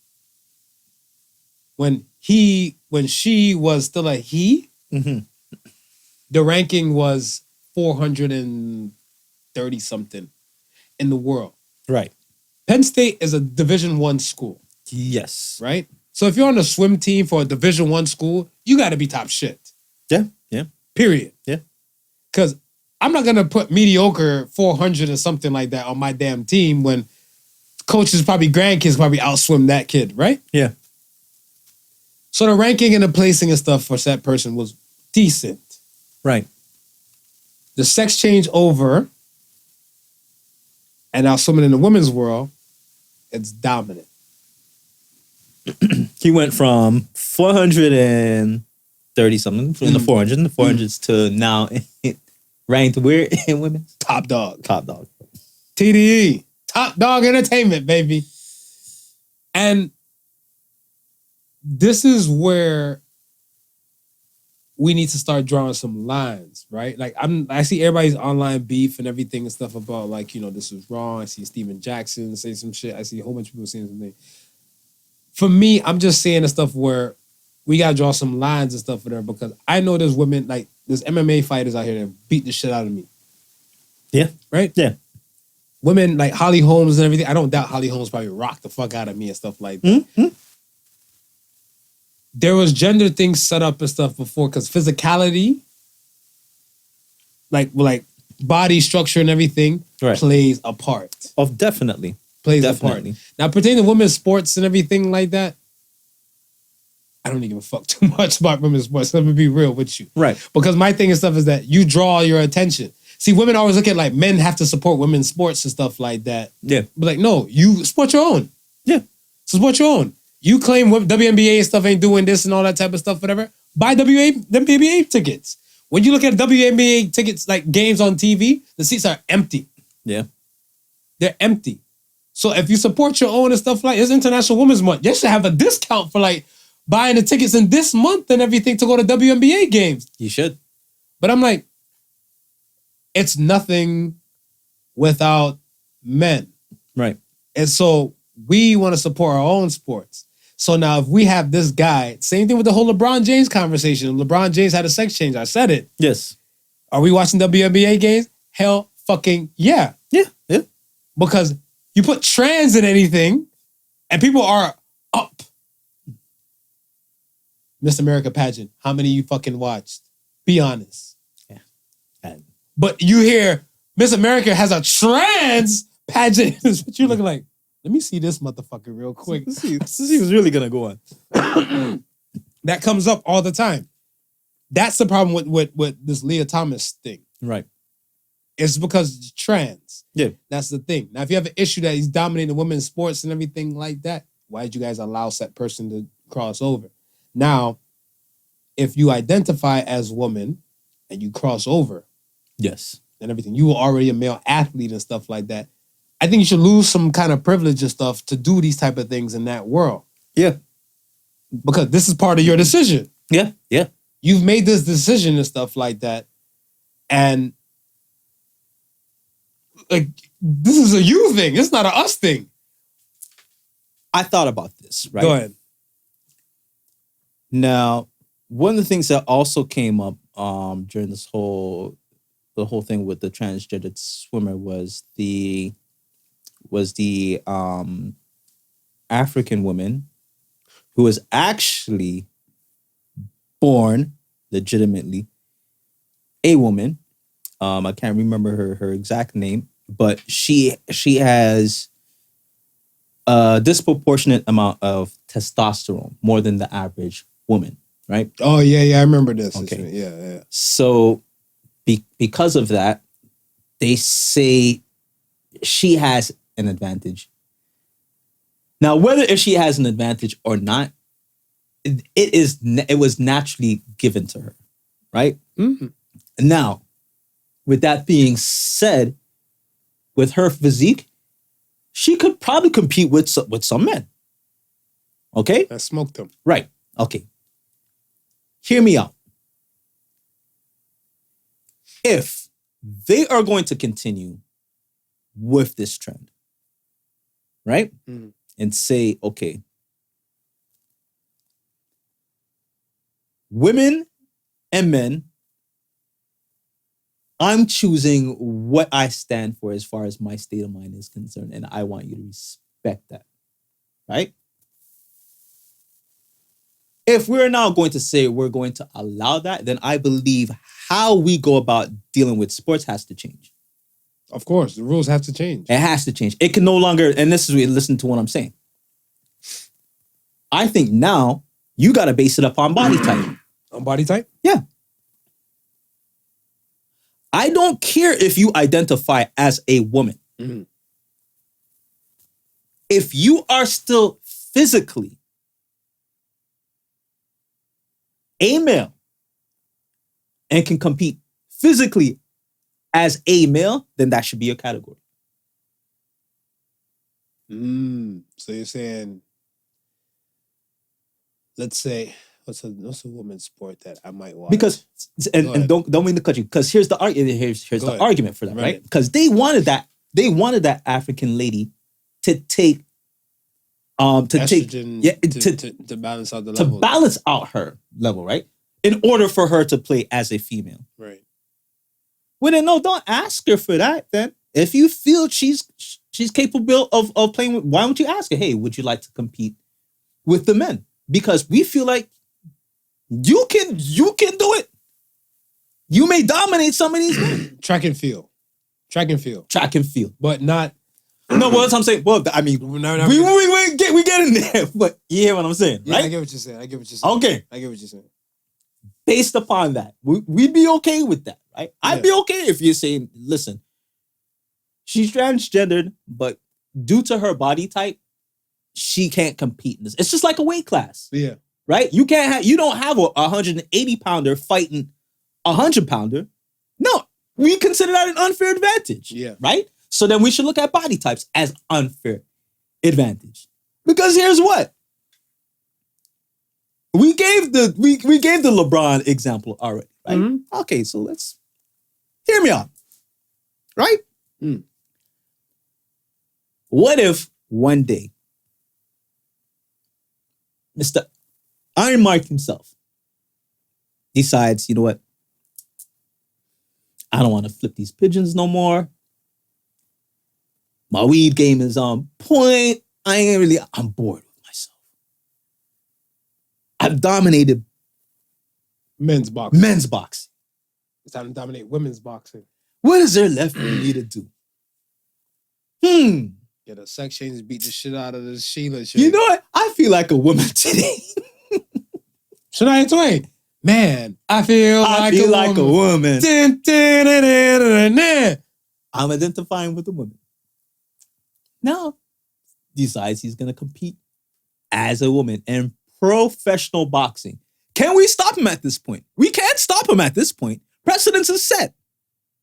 when she was still a he, the ranking was 430 something in the world. Right. Penn State is a Division I school. Yes. Right? So if you're on the swim team for a Division I school, you got to be top shit. Yeah. Period. Yeah. Because I'm not going to put mediocre 400 or something like that on my damn team when coaches, probably grandkids, probably outswim that kid, right? Yeah. So the ranking and the placing and stuff for that person was decent. Right. The sex change over, and now swimming in the women's world, it's dominant. He went from 430 something in the 400s, and the 400s to now ranked where in women's? Top dog. TDE. Top dog entertainment, baby. And this is where we need to start drawing some lines, right? Like I see everybody's online beef and everything and stuff about like, you know, this is wrong. I see Steven Jackson say some shit. I see a whole bunch of people saying something. For me, I'm just saying the stuff where we gotta draw some lines and stuff for there because I know there's women like there's MMA fighters out here that beat the shit out of me. Yeah. Right? Yeah. Women like Holly Holmes and everything. I don't doubt Holly Holmes probably rocked the fuck out of me and stuff like that. Mm-hmm. There was gender things set up and stuff before because physicality, like body structure and everything, plays a part. Oh, definitely. Plays a part. Now, pertaining to women's sports and everything like that, I don't even give a fuck too much about women's sports. Let me be real with you. Right. Because my thing and stuff is that you draw your attention. See, women always look at like men have to support women's sports and stuff like that. Yeah. But like, no, you support your own. Yeah. Support your own. You claim WNBA and stuff ain't doing this and all that type of stuff, whatever. Buy WNBA tickets. When you look at WNBA tickets, like games on TV, the seats are empty. Yeah. They're empty. So if you support your own and stuff like it's International Women's Month, you should have a discount for like buying the tickets in this month and everything to go to WNBA games. You should. But I'm like, it's nothing without men. Right. And so we want to support our own sports. So now if we have this guy, same thing with the whole LeBron James conversation. LeBron James had a sex change. I said it. Yes. Are we watching WNBA games? Hell fucking yeah. Yeah. Yeah. Because you put trans in anything and people are up. Miss America pageant. How many you fucking watched? Be honest. Yeah. But you hear Miss America has a trans pageant. That's what you're looking like. Let me see this motherfucker real quick. Let's see what's really gonna go on. That comes up all the time. That's the problem with this Leah Thomas thing. Right. It's because it's trans. Yeah. That's the thing. Now, if you have an issue that he's dominating women's sports and everything like that, why did you guys allow that person to cross over? Now, if you identify as woman and you cross over, yes, and everything, you were already a male athlete and stuff like that. I think you should lose some kind of privilege and stuff to do these type of things in that world. Yeah. Because this is part of your decision. Yeah. Yeah. You've made this decision and stuff like that. And like, this is a you thing. It's not a us thing. I thought about this, right? Go ahead. Now, one of the things that also came up during the whole thing with the transgender swimmer was the African woman who was actually born legitimately a woman. I can't remember her exact name, but she has a disproportionate amount of testosterone, more than the average woman, right? Oh, yeah, I remember this. Okay. Yeah. So because of that, they say she has an advantage. Now, whether if she has an advantage or not, it was naturally given to her, right? Mm-hmm. Now, with that being said, with her physique, she could probably compete with some men. Okay? I smoked them. Right. Okay. Hear me out. If they are going to continue with this trend, right? Mm. And say, okay, women and men, I'm choosing what I stand for as far as my state of mind is concerned, and I want you to respect that, right? If we're now going to say we're going to allow that, then I believe how we go about dealing with sports has to change. Of course, the rules have to change. It has to change. It can no longer, and this is where you listen to what I'm saying. I think now you got to base it up on body type. On body type? Yeah. I don't care if you identify as a woman. Mm-hmm. If you are still physically a male and can compete physically as a male, then that should be a category. So you're saying, let's say, what's a women's sport that I might watch? Because and don't mean to cut you, because here's the argument. Here's the argument for that, right? Because they wanted that African lady to take to take estrogen to balance out the to level. balance out her level, right? In order for her to play as a female. Right. Well, then no, don't ask her for that. Then, if you feel she's capable of playing, why don't you ask her? Hey, would you like to compete with the men? Because we feel like you can do it. You may dominate some of these men. Track and field, but not. No, what I'm saying. Well, I mean, we get in there, but you hear what I'm saying, Yeah, right? I get what you're saying. Okay. I get what you're saying. Based upon that, we'd be okay with that, right? I'd be okay if you're saying, listen, she's transgendered, but due to her body type, she can't compete in this. It's just like a weight class. Yeah. Right? You don't have a 180 pounder fighting a 100 pounder. No, we consider that an unfair advantage. Yeah. Right? So then we should look at body types as unfair advantage. Because here's what. We gave the LeBron example already, right? Mm-hmm. Okay, so let's hear me out. Right? Mm. What if one day Mr. Iron Mike himself decides, you know what? I don't want to flip these pigeons no more. My weed game is on point. I'm bored with myself. I've dominated men's boxing. It's time to dominate women's boxing. What is there left for me to do? Get a sex change, beat the shit out of this Sheila shit. You know what? I feel like a woman today. Shania Twain. Man, I feel like a woman. I'm identifying with a woman. Now, decides he's going to compete as a woman in professional boxing. Can we stop him at this point? We can't stop him at this point. Precedence is set.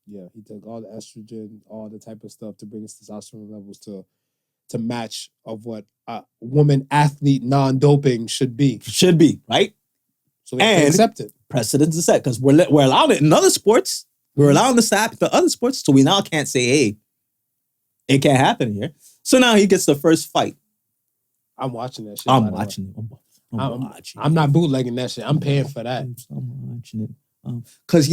Yeah, he took all the estrogen, all the type of stuff to bring his testosterone levels to match of what a woman athlete non-doping should be. Should be, right? So we have to accept it. Precedence is set because we're allowed it in other sports. We're allowing this to happen to other sports, so we now can't say, hey, it can't happen here. So now he gets the first fight. I'm watching that shit. I'm watching it. I'm not bootlegging that shit. I'm paying for that. I'm watching it. Because,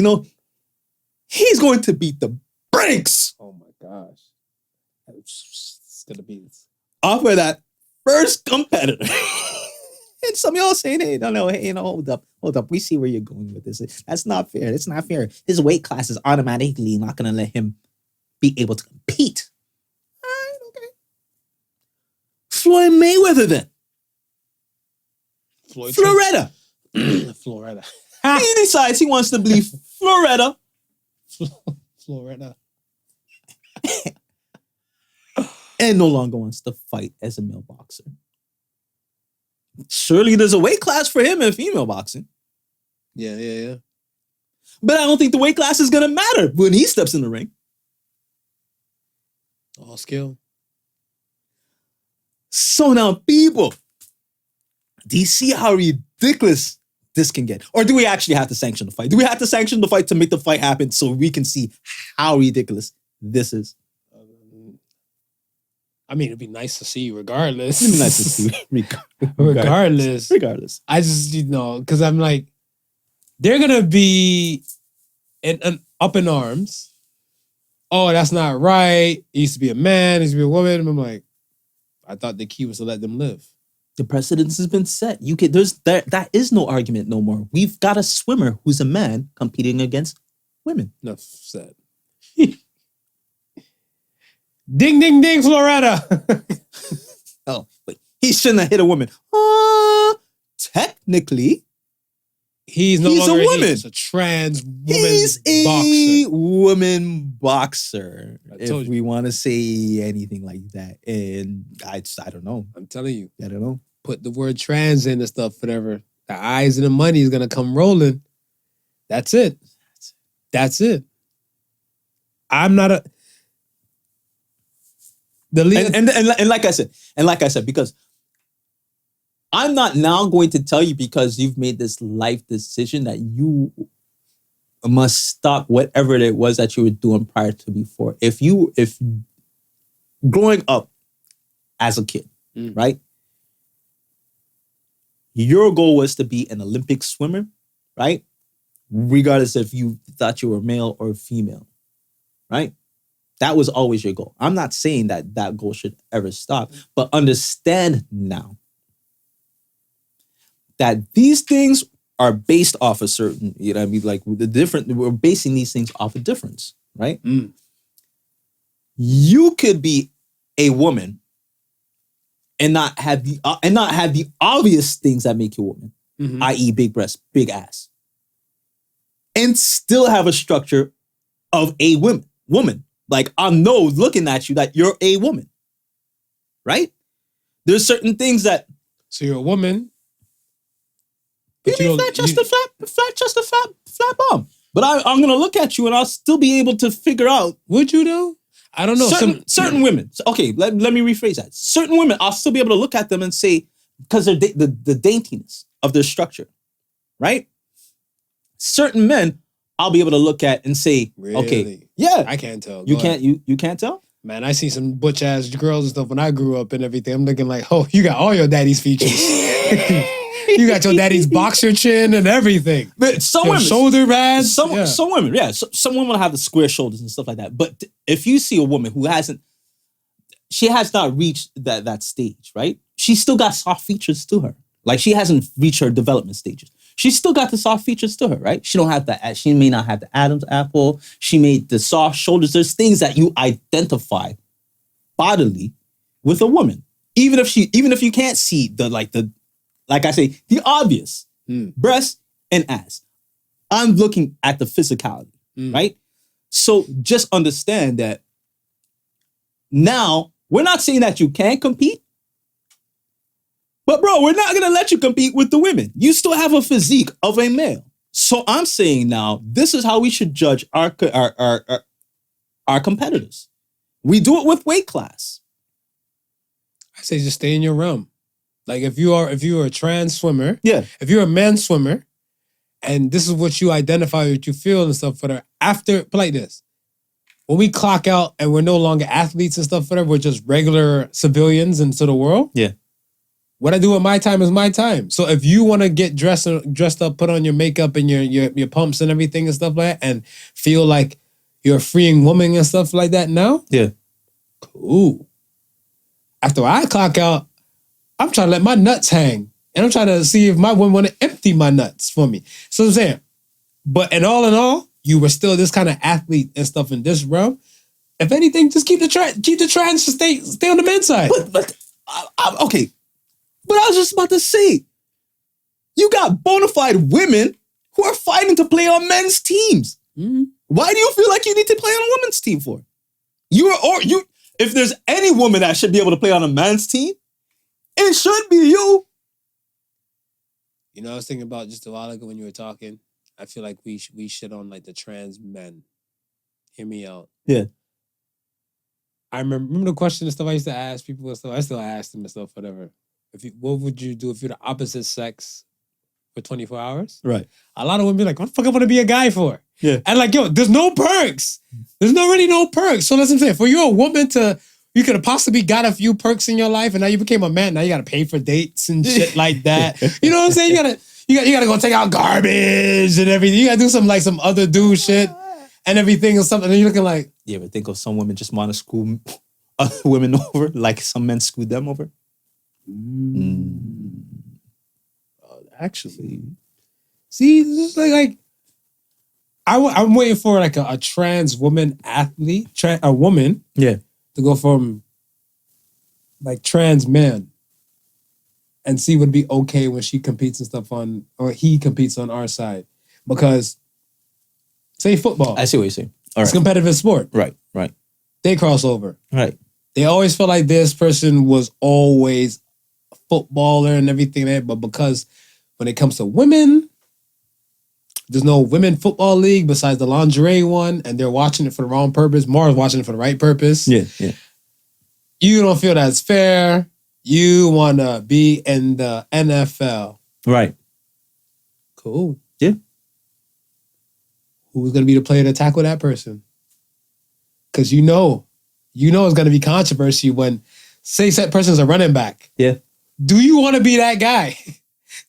he's going to beat the brakes. Oh my gosh. It's going to be off of that first competitor. And some of y'all saying, hey, hold up. We see where you're going with this. That's not fair. It's not fair. His weight class is automatically not going to let him be able to compete. All right, okay. Floyd Mayweather then. Floretta. Floretta. He decides he wants to believe Floretta. Floretta. And no longer wants to fight as a male boxer. Surely there's a weight class for him in female boxing. Yeah. But I don't think the weight class is going to matter when he steps in the ring. All skill. So now, people, do you see how ridiculous this can get? Or do we actually have to sanction the fight? Do we have to sanction the fight to make the fight happen so we can see how ridiculous this is? I mean, it'd be nice to see regardless. It'd be nice to see regardless. I just, because I'm like, they're going to be up in arms. Oh, that's not right. He used to be a man. He used to be a woman. And I'm like, I thought the key was to let them live. The precedence has been set. That is no argument no more. We've got a swimmer who's a man competing against women. Enough said. Ding, ding, ding, Floretta. Oh, wait. He shouldn't have hit a woman. Technically, he's a woman. He's a trans woman He's a woman boxer. If we want to say anything like that. And I don't know. I'm telling you. I don't know. Put the word trans in and stuff, whatever. The eyes and the money is going to come rolling. That's it. I'm not a... And like I said, because I'm not now going to tell you because you've made this life decision that you must stop whatever it was that you were doing prior to before. If growing up as a kid, right, your goal was to be an Olympic swimmer, right? Regardless if you thought you were male or female, right? That was always your goal. I'm not saying that that goal should ever stop, but understand now that these things are based off a certain, you know what I mean? Like we're basing these things off a difference, right? You could be a woman and not have the obvious things that make you a woman, i.e. big breasts, big ass, and still have a structure of a woman. Like I know looking at you that you're a woman, right? There's certain things that. So you're a woman. You mean flat chest, a flat bum. But I'm gonna look at you and I'll still be able to figure out. Would you though? I don't know. Certain women. Okay, let me rephrase that. Certain women, I'll still be able to look at them and say, because they're the daintiness of their structure, right? Certain men, I'll be able to look at and say, really? Okay, yeah. I can't tell. You can't tell? Man, I see some butch ass girls and stuff when I grew up and everything. I'm looking like, oh, you got all your daddy's features. You got your daddy's boxer chin and everything. But some women, shoulder pads. Some women, yeah. Some women have the square shoulders and stuff like that. But if you see a woman who she has not reached that stage, right? She's still got soft features to her. Like she hasn't reached her development stages. She's still got the soft features to her, right? She may not have the Adam's apple. She made the soft shoulders. There's things that you identify bodily with a woman. Even if you can't see like I say, the obvious, breast and ass. I'm looking at the physicality, right? So just understand that now, we're not saying that you can't compete, but bro, we're not gonna let you compete with the women. You still have a physique of a male. So I'm saying now, this is how we should judge our competitors. We do it with weight class. I say just stay in your realm. Like if you are a trans swimmer, if you're a men's swimmer, and this is what you identify, what you feel and stuff for her, after, like this, when we clock out and we're no longer athletes and stuff for her, we're just regular civilians into the world. Yeah. What I do with my time is my time. So if you want to get dressed up, put on your makeup and your pumps and everything and stuff like that, and feel like you're a freeing woman and stuff like that now, cool. After I clock out, I'm trying to let my nuts hang. And I'm trying to see if my woman want to empty my nuts for me. So I'm saying, but in all, you were still this kind of athlete and stuff in this realm. If anything, just keep the trends to stay on the men's side. But okay. But I was just about to say, you got bona fide women who are fighting to play on men's teams. Why do you feel like you need to play on a women's team for? If there's any woman that should be able to play on a man's team, it should be you. You know, I was thinking about just a while ago when you were talking. I feel like we shit on like the trans men. Hear me out. Yeah. I remember the question and stuff I used to ask people and stuff. I still ask them and stuff, whatever. What would you do if you're the opposite sex for 24 hours? Right. A lot of women be like, what the fuck I want to be a guy for? Yeah. And like, yo, there's no perks. There's really no perks. So that's what I'm saying. For you, a woman you could have possibly got a few perks in your life and now you became a man. Now you got to pay for dates and shit like that. You know what I'm saying? You gotta go take out garbage and everything. You gotta do some other dude shit and everything or something. And you're looking like, you ever think of some women just want to school other women over like some men screwed them over? Actually, see, this is like I'm waiting for like a trans woman athlete, a woman, to go from like trans man and see would be okay when she competes and stuff or he competes on our side. Because say football. I see what you're saying. It's a competitive sport. Right. They cross over. Right. They always feel like this person was always a footballer and everything, but because when it comes to women, there's no women football league besides the lingerie one, and they're watching it for the wrong purpose. Mara's watching it for the right purpose. Yeah. You don't feel that's fair. You want to be in the NFL. Right. Cool. Yeah. Who's going to be the player to tackle that person? Because you know it's going to be controversy when, say, that person's a running back. Yeah. Do you want to be that guy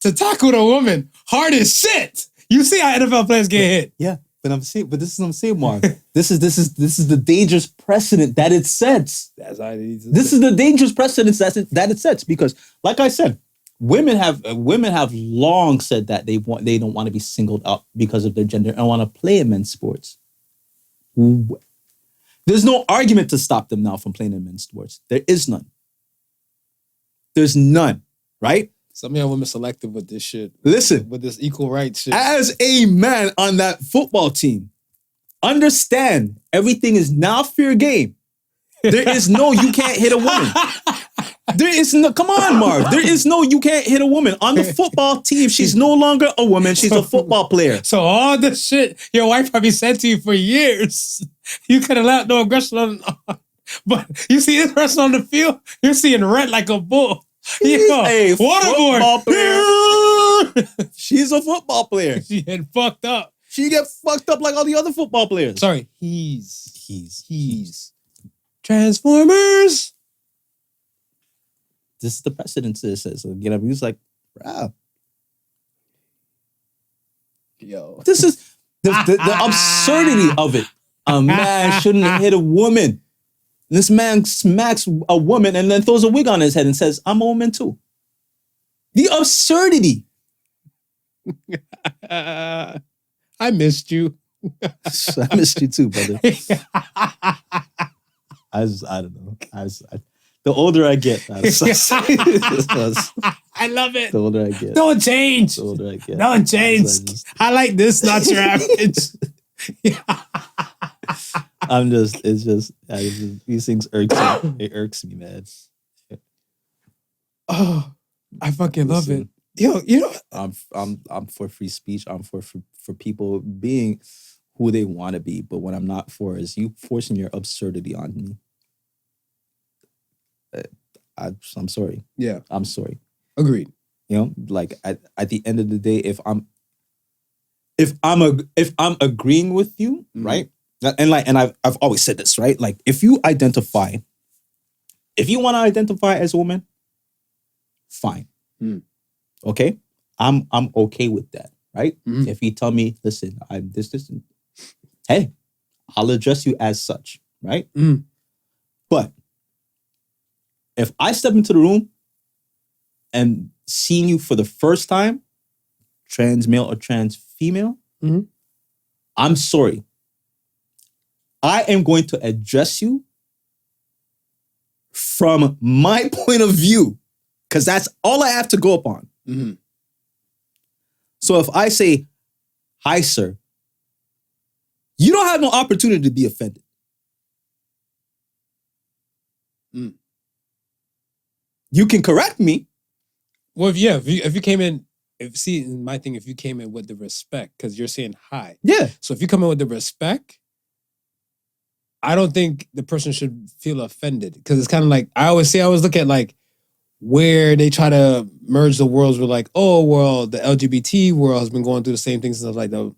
to tackle the woman hard as shit. You see how NFL players get hit. Yeah, but this is what I'm saying, Mark. This is the dangerous precedent that it sets. That's how it is. This is the dangerous precedent that it sets because, like I said, women have long said that they don't want to be singled out because of their gender and want to play in men's sports. There's no argument to stop them now from playing in men's sports. There is none. There's none, right? Some of y'all women selective with this shit. Listen. With this equal rights shit. As a man on that football team, understand everything is now fair game. There is no you can't hit a woman. There is no, come on, Marv. There is no you can't hit a woman. On the football team, she's no longer a woman. She's a football player. So all the shit your wife probably said to you for years, you could have allowed no aggression on. But you see this person on the field, you're seeing red like a bull. She's a football waterboard. player. She's a football player. She had fucked up. She get fucked up like all the other football players. Sorry, he's Transformers. This is the precedent to this. So again, he was like, wow. Yo. This is the absurdity of it. A man shouldn't hit a woman. This man smacks a woman and then throws a wig on his head and says, I'm a woman too. The absurdity. I missed you. I missed you too, brother. I don't know. The older I get, I love it. The older I get. Don't change. The older I get. Don't change. I like this, not your average. These things irks me. It irks me, man. Oh, I fucking love it. Yo, you know, I'm for free speech. I'm for people being who they want to be. But what I'm not for is you forcing your absurdity on me. I'm sorry. Yeah, I'm sorry. Agreed. You know, like at the end of the day, if I'm agreeing with you, right? And I've always said this, right? Like if you want to identify as a woman, fine. Okay? I'm okay with that, right? If you tell me, listen, I'm this, hey, I'll address you as such, right? But if I step into the room and seeing you for the first time, trans male or trans female, I'm sorry. I am going to address you from my point of view because that's all I have to go upon. So if I say, hi, sir, you don't have no opportunity to be offended. You can correct me. Well, if you came in, if you came in with the respect, because you're saying hi. Yeah. So if you come in with the respect, I don't think the person should feel offended. Because it's kind of like, I always look at like where they try to merge the worlds with like, oh, well, the LGBT world has been going through the same things as like the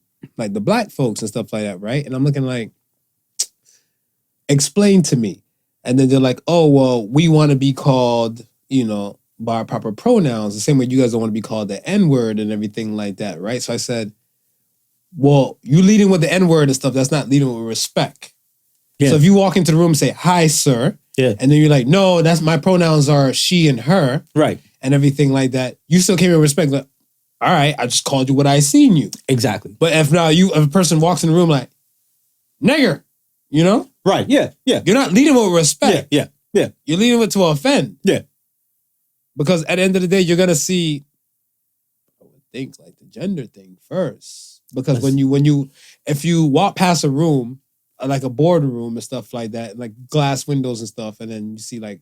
black folks and stuff like that, right? And I'm looking like, explain to me. And then they're like, oh, well, we want to be called, by our proper pronouns, the same way you guys don't want to be called the N-word and everything like that, right? So I said, well, you leading with the N-word and stuff, that's not leading with respect. Yeah. So if you walk into the room and say, hi, sir, and then you're like, no, that's my pronouns are she and her, right, and everything like that, you still came in respect. Like, all right, I just called you what I seen you. Exactly. But if a person walks in the room like, nigger, right, yeah, you're not leading with respect. Yeah. You're leading with to offend. Yeah. Because at the end of the day, you're gonna see, I would think, like the gender thing first. Because if you walk past a room, like a boardroom and stuff like that, like glass windows and stuff, and then you see like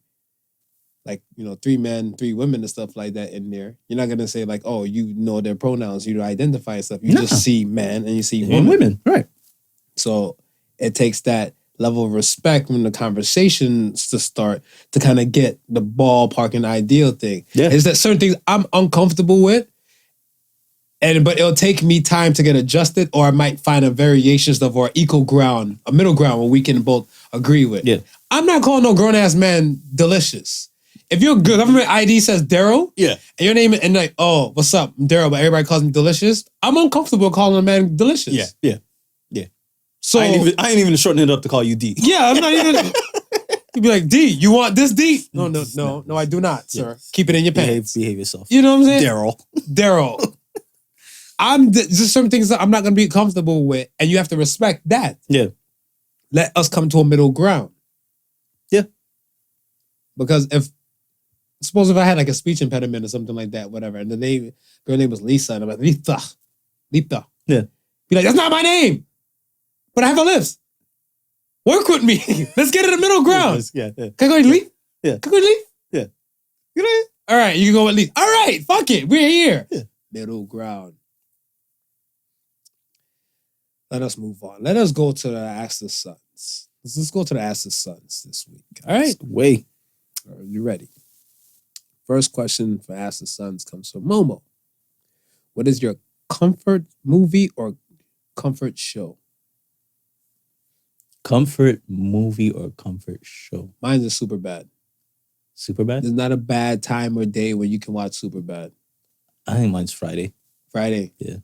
3 men, 3 women and stuff like that in there, you're not gonna say like, oh, their pronouns, you identify and stuff. You just see men and you see women. Right. So it takes that level of respect when the conversations to start to kind of get the ballpark and ideal thing. Yeah. Is that certain things I'm uncomfortable with, but it'll take me time to get adjusted, or I might find a variation stuff or equal ground, a middle ground where we can both agree with. Yeah. I'm not calling no grown-ass man delicious. if your government ID says Daryl, Yeah. and your name and like, oh, what's up, I'm Daryl, but everybody calls me Delicious. I'm uncomfortable calling a man Delicious. Yeah. So I ain't even shortening it up to call you D. yeah, I'm not even. You'd be like, D, you want this D? No, I do not, sir. Keep it in your pants. Behave yourself. You know what I'm saying? Daryl. Just certain things that I'm not gonna be comfortable with, and you have to respect that. Yeah. Let us come to a middle ground. Yeah. Because suppose if I had like a speech impediment or something like that, whatever, and girl name was Lisa, and I'm like, Lisa. Yeah. Be like, that's not my name. But I have a lips. Work with me. Let's get in the middle ground. Yeah. Can I go and leave? Yeah. Can I go and leave? Yeah. You know? All right, you can go at least. All right, fuck it. We're here. Yeah. Middle ground. Let us move on. Let us go to the Ask the Sons. Let's go to the Ask the Sons this week. All right? Wait. Are you ready? First question for Ask the Sons comes from Momo. What is your comfort movie or comfort show? Comfort movie or comfort show? Mine's is Superbad. Superbad? There's not a bad time or day when you can watch Superbad. I think mine's Friday. Friday. Yeah.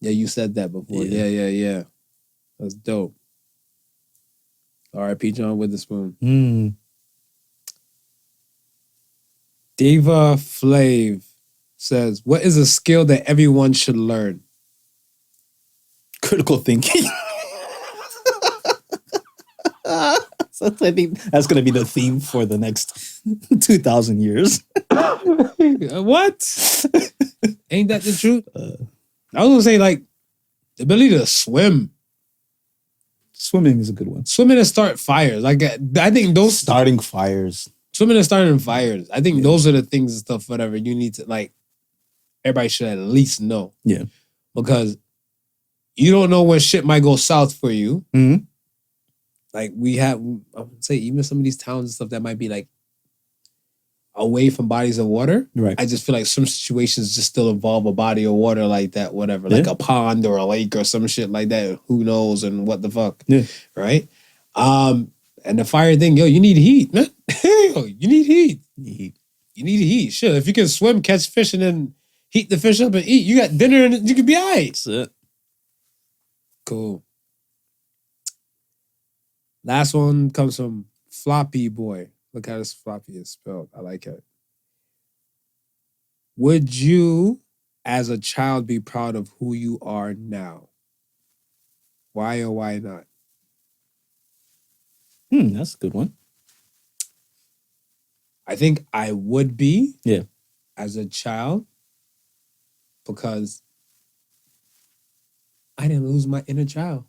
Yeah, you said that before. Yeah. That's dope. R.I.P. John Witherspoon. Diva Flav says, what is a skill that everyone should learn? Critical thinking. So I think that's going to be the theme for the next 2,000 years. What? Ain't that the truth? I was going to say, like, the ability to swim. Swimming is a good one. Swimming and start fires. Like, I think those... Starting fires. Swimming and starting fires. I think those are the things and stuff, whatever, you need to, like, everybody should at least know. Yeah. Because you don't know when shit might go south for you. Mm-hmm. Like, we have, I would say, even some of these towns and stuff that might be, like, away from bodies of water. Right. I just feel like some situations just still involve a body of water like that, whatever. Like a pond or a lake or some shit like that. Who knows and what the fuck. Yeah. Right? And the fire thing, yo, you need heat, man. You need heat. You need heat. Shit, if you can swim, catch fish, and then heat the fish up and eat, you got dinner and you can be all right. That's it. Cool. Last one comes from Floppy Boy. Look how this floppy is spelled. I like it. Would you, as a child, be proud of who you are now? Why or why not? That's a good one. I think I would be. Yeah. As a child, because I didn't lose my inner child.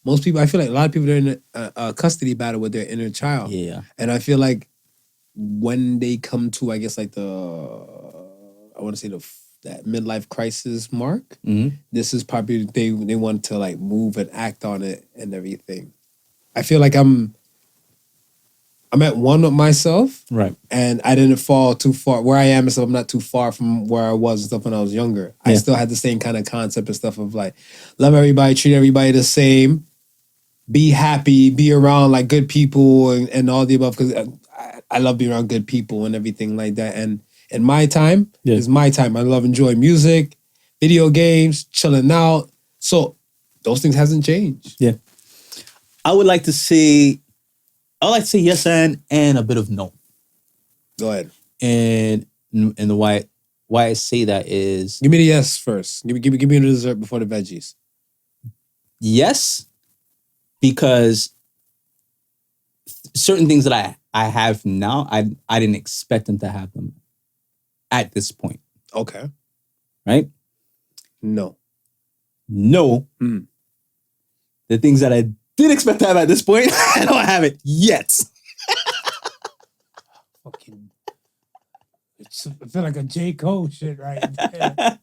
Most people, I feel like a lot of people are in a custody battle with their inner child. Yeah. And I feel like when they come to, I guess, like that midlife crisis mark, this is probably, they want to like move and act on it and everything. I feel like I'm at one with myself. Right. And I didn't fall too far. Where I am and stuff, I'm not too far from where I was and stuff when I was younger. Yeah. I still had the same kind of concept and stuff of like, love everybody, treat everybody the same, be happy, be around like good people and all the above. Because I love being around good people and everything like that. And in my time, is my time. I love enjoying music, video games, chilling out. So those things hasn't changed. Yeah. I would like to say yes and a bit of no. Go ahead. And the why I say that is, give me the yes first. Give me the dessert before the veggies. Yes, because certain things that I have now, I didn't expect them to have them at this point. Okay. Right? No. The things that I did expect to have at this point, I don't have it yet. Fucking, I feel like a J. Cole shit right there.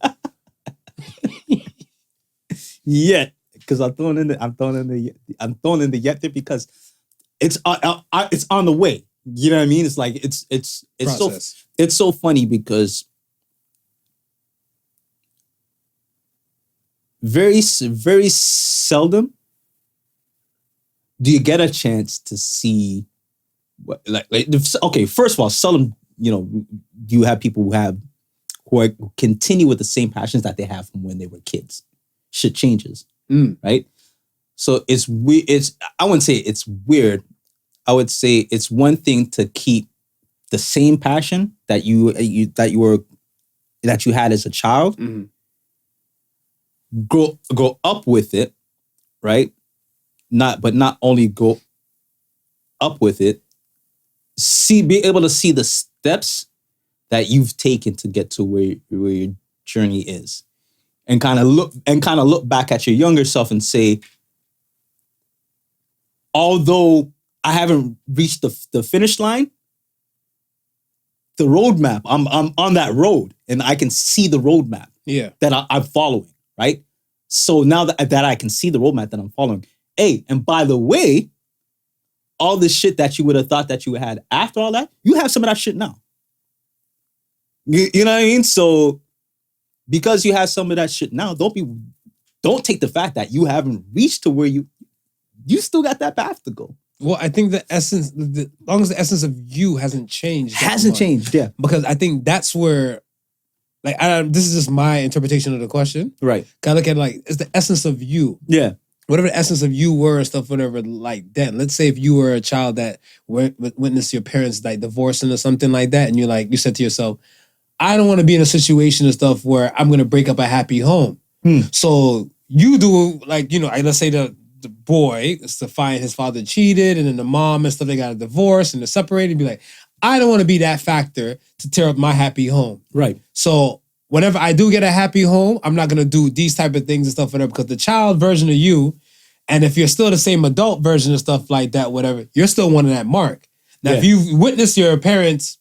Yet, because I'm throwing in the yet there because it's on the way. You know what I mean? It's like it's so funny because very seldom do you get a chance to see Okay, first of all, seldom, you have people who continue with the same passions that they have from when they were kids. Shit changes, right? So it's weird. I wouldn't say it's weird. I would say it's one thing to keep the same passion that you had as a child, grow up with it, right? Not only go up with it, be able to see the steps that you've taken to get to where your journey is, and kind of look back at your younger self and say, although I haven't reached the finish line, the roadmap, I'm on that road and I can see the roadmap that I'm following, right? So now that I can see the roadmap that I'm following, hey, and by the way, all the shit that you would have thought that you had after all that, you have some of that shit now. You know what I mean? So because you have some of that shit now, don't take the fact that you haven't reached to where you still got that path to go. Well, I think as long as the essence of you hasn't changed. Yeah. Because I think that's where, like, this is just my interpretation of the question. Right. Kind of look at it like, it's the essence of you. Yeah. Whatever the essence of you were and stuff, whatever, like then. Let's say if you were a child that witnessed your parents like divorcing or something like that, and you said to yourself, I don't want to be in a situation and stuff where I'm going to break up a happy home. So you do, like, let's say the boy is to find his father cheated, and then the mom and stuff, they got a divorce and they're separated, and be like, I don't want to be that factor to tear up my happy home. Right. So whenever I do get a happy home, I'm not going to do these type of things and stuff, whatever, because the child version of you, and if you're still the same adult version of stuff like that, whatever, you're still one of that mark. Now, if you've witnessed your parents,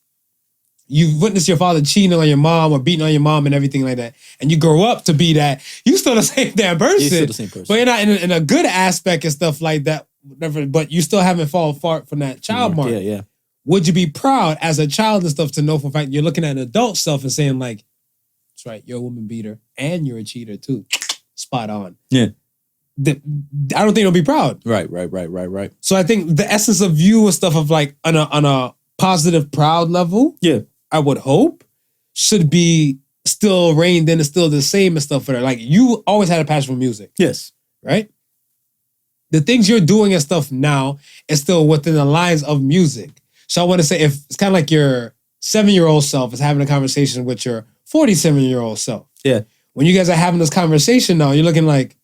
you've witnessed your father cheating on your mom or beating on your mom and everything like that, and you grow up to be that, you still the same damn person. You're still the same person. But you're not in a good aspect and stuff like that, whatever, but you still haven't fallen far from that child mark. Yeah. Would you be proud as a child and stuff to know for a fact you're looking at an adult self and saying like, that's right, you're a woman beater and you're a cheater too. Spot on. Yeah. I don't think you'll be proud. Right. So I think the essence of you and stuff of like on a positive, proud level, I would hope, should be still reined in and still the same and stuff for that. Like, you always had a passion for music. Yes. Right? The things you're doing and stuff now is still within the lines of music. So I want to say, if it's kind of like your 7-year-old self is having a conversation with your 47-year-old self. Yeah. When you guys are having this conversation now, you're looking like,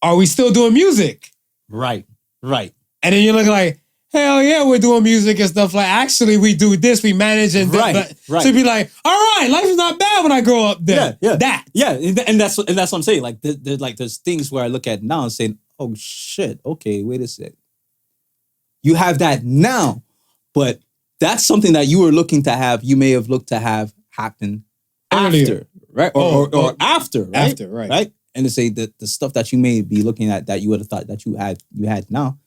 are we still doing music? Right. And then you're looking like, hell yeah, we're doing music and stuff. Like, actually, we do this, we manage and right. So be like, all right, life is not bad when I grow up there. Yeah. That. Yeah, and that's what I'm saying. Like, there's things where I look at now and saying, oh shit, okay, wait a sec. You have that now, but that's something that you were looking to have. You may have looked to have happen after, right? Or after, right? After, right? And to say that the stuff that you may be looking at that you would have thought that you had now,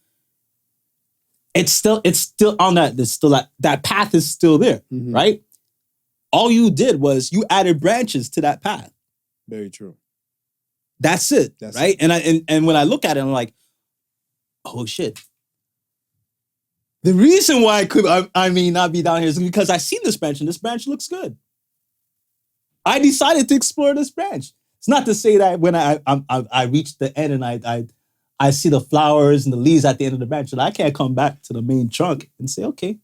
it's still on that. There's still that path is still there, right? All you did was you added branches to that path. Very true. That's it, right? And when I look at it, I'm like, oh shit. The reason why I may not be down here is because I seen this branch and this branch looks good. I decided to explore this branch. It's not to say that when I reach the end and I see the flowers and the leaves at the end of the branch, and I can't come back to the main trunk and say, okay,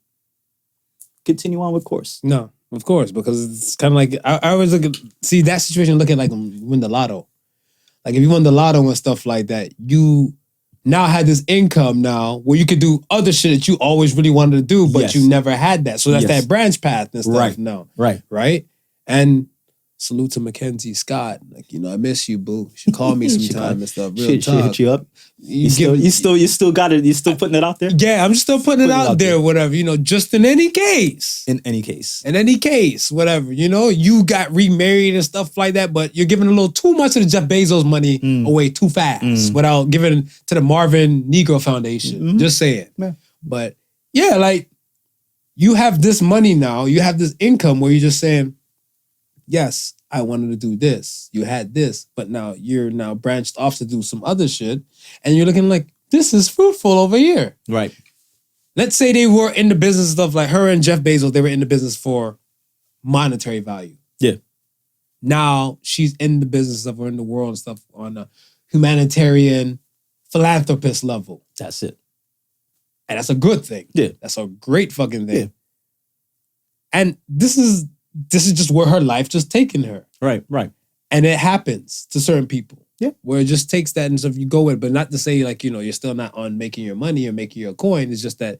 continue on with course. No, of course, because it's kind of like, I always see that situation, look at like when you win the lotto. Like if you won the lotto and stuff like that, you now had this income now where you could do other shit that you always really wanted to do, but you never had that. So that's that branch path and stuff. Right. No. Right. And salute to Mackenzie Scott. Like, I miss you, boo. You should call me sometime and stuff. Real She hit you up. You still got it. You still putting it out there? Yeah, I'm still putting it out there, whatever. Just in any case. In any case, whatever. You got remarried and stuff like that, but you're giving a little too much of the Jeff Bezos money away too fast without giving to the Marvin Negro Foundation. Just saying. Yeah. But yeah, like you have this money now, you have this income where you're just saying, yes, I wanted to do this. You had this, but now you're branched off to do some other shit, and you're looking like, this is fruitful over here. Right. let's say they were in the business of like her and Jeff Bezos, they were in the business for monetary value. Yeah. Now she's in the business of, or in the world and stuff on a humanitarian philanthropist level. That's it. And that's a good thing. Yeah. That's a great fucking thing. Yeah. And this is just where her life just taken her. Right. And it happens to certain people. Yeah. Where it just takes that and stuff you go with, but not to say like, you're still not on making your money or making your coin. It's just that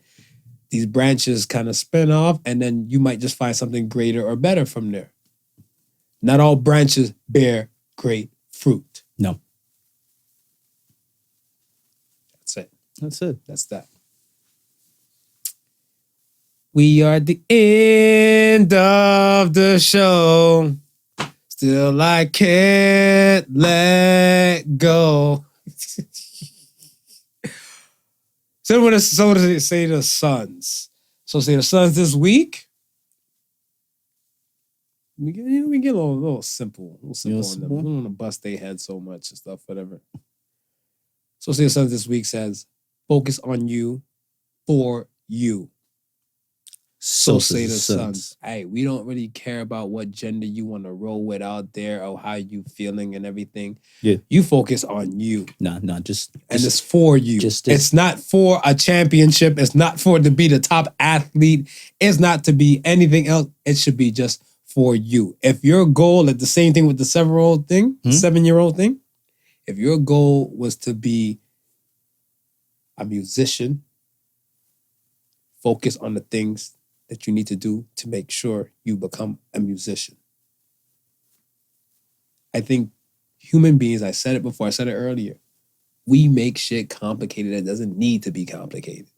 these branches kind of spin off and then you might just find something greater or better from there. Not all branches bear great fruit. No. That's it. That's it. That's that. We are at the end of the show. Still I can't let go. So does it say the Suns? So say the Suns this week. We get a little simple. On them. We don't want to bust their head so much and stuff, whatever. So say the Suns this week says, focus on you for you. So say the Suns. Hey, we don't really care about what gender you want to roll with out there or how you feeling and everything. Yeah. You focus on you. No, just And it's for you. Just it's not for a championship. It's not for to be the top athlete. It's not to be anything else. It should be just for you. If your goal, like the same thing with the 7-year-old thing, if your goal was to be a musician, focus on the things that you need to do to make sure you become a musician. I think human beings, I said it before, I said it earlier, we make shit complicated that doesn't need to be complicated.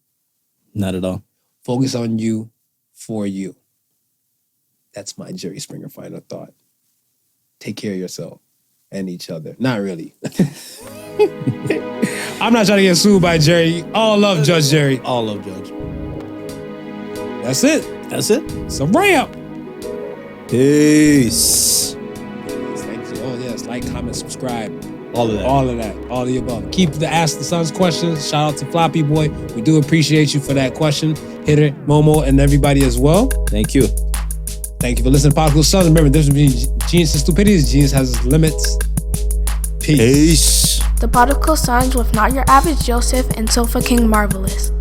Not at all. Focus on you for you. That's my Jerry Springer final thought. Take care of yourself and each other. Not really. I'm not trying to get sued by Jerry. All love Judge Jerry. All love Judge. That's it. That's it. It's a wrap. Peace. Thank you. Oh, yes. Like, comment, subscribe. All of that. All of that. All of the above. Keep the Ask the Sons questions. Shout out to Floppy Boy. We do appreciate you for that question. Hitter, Momo, and everybody as well. Thank you. Thank you for listening to Podical Sons. Remember, there's between genius and stupidity. Genius has its limits. Peace. The Podical Sons with Not Your Average Joseph and Sofa King Marvelous.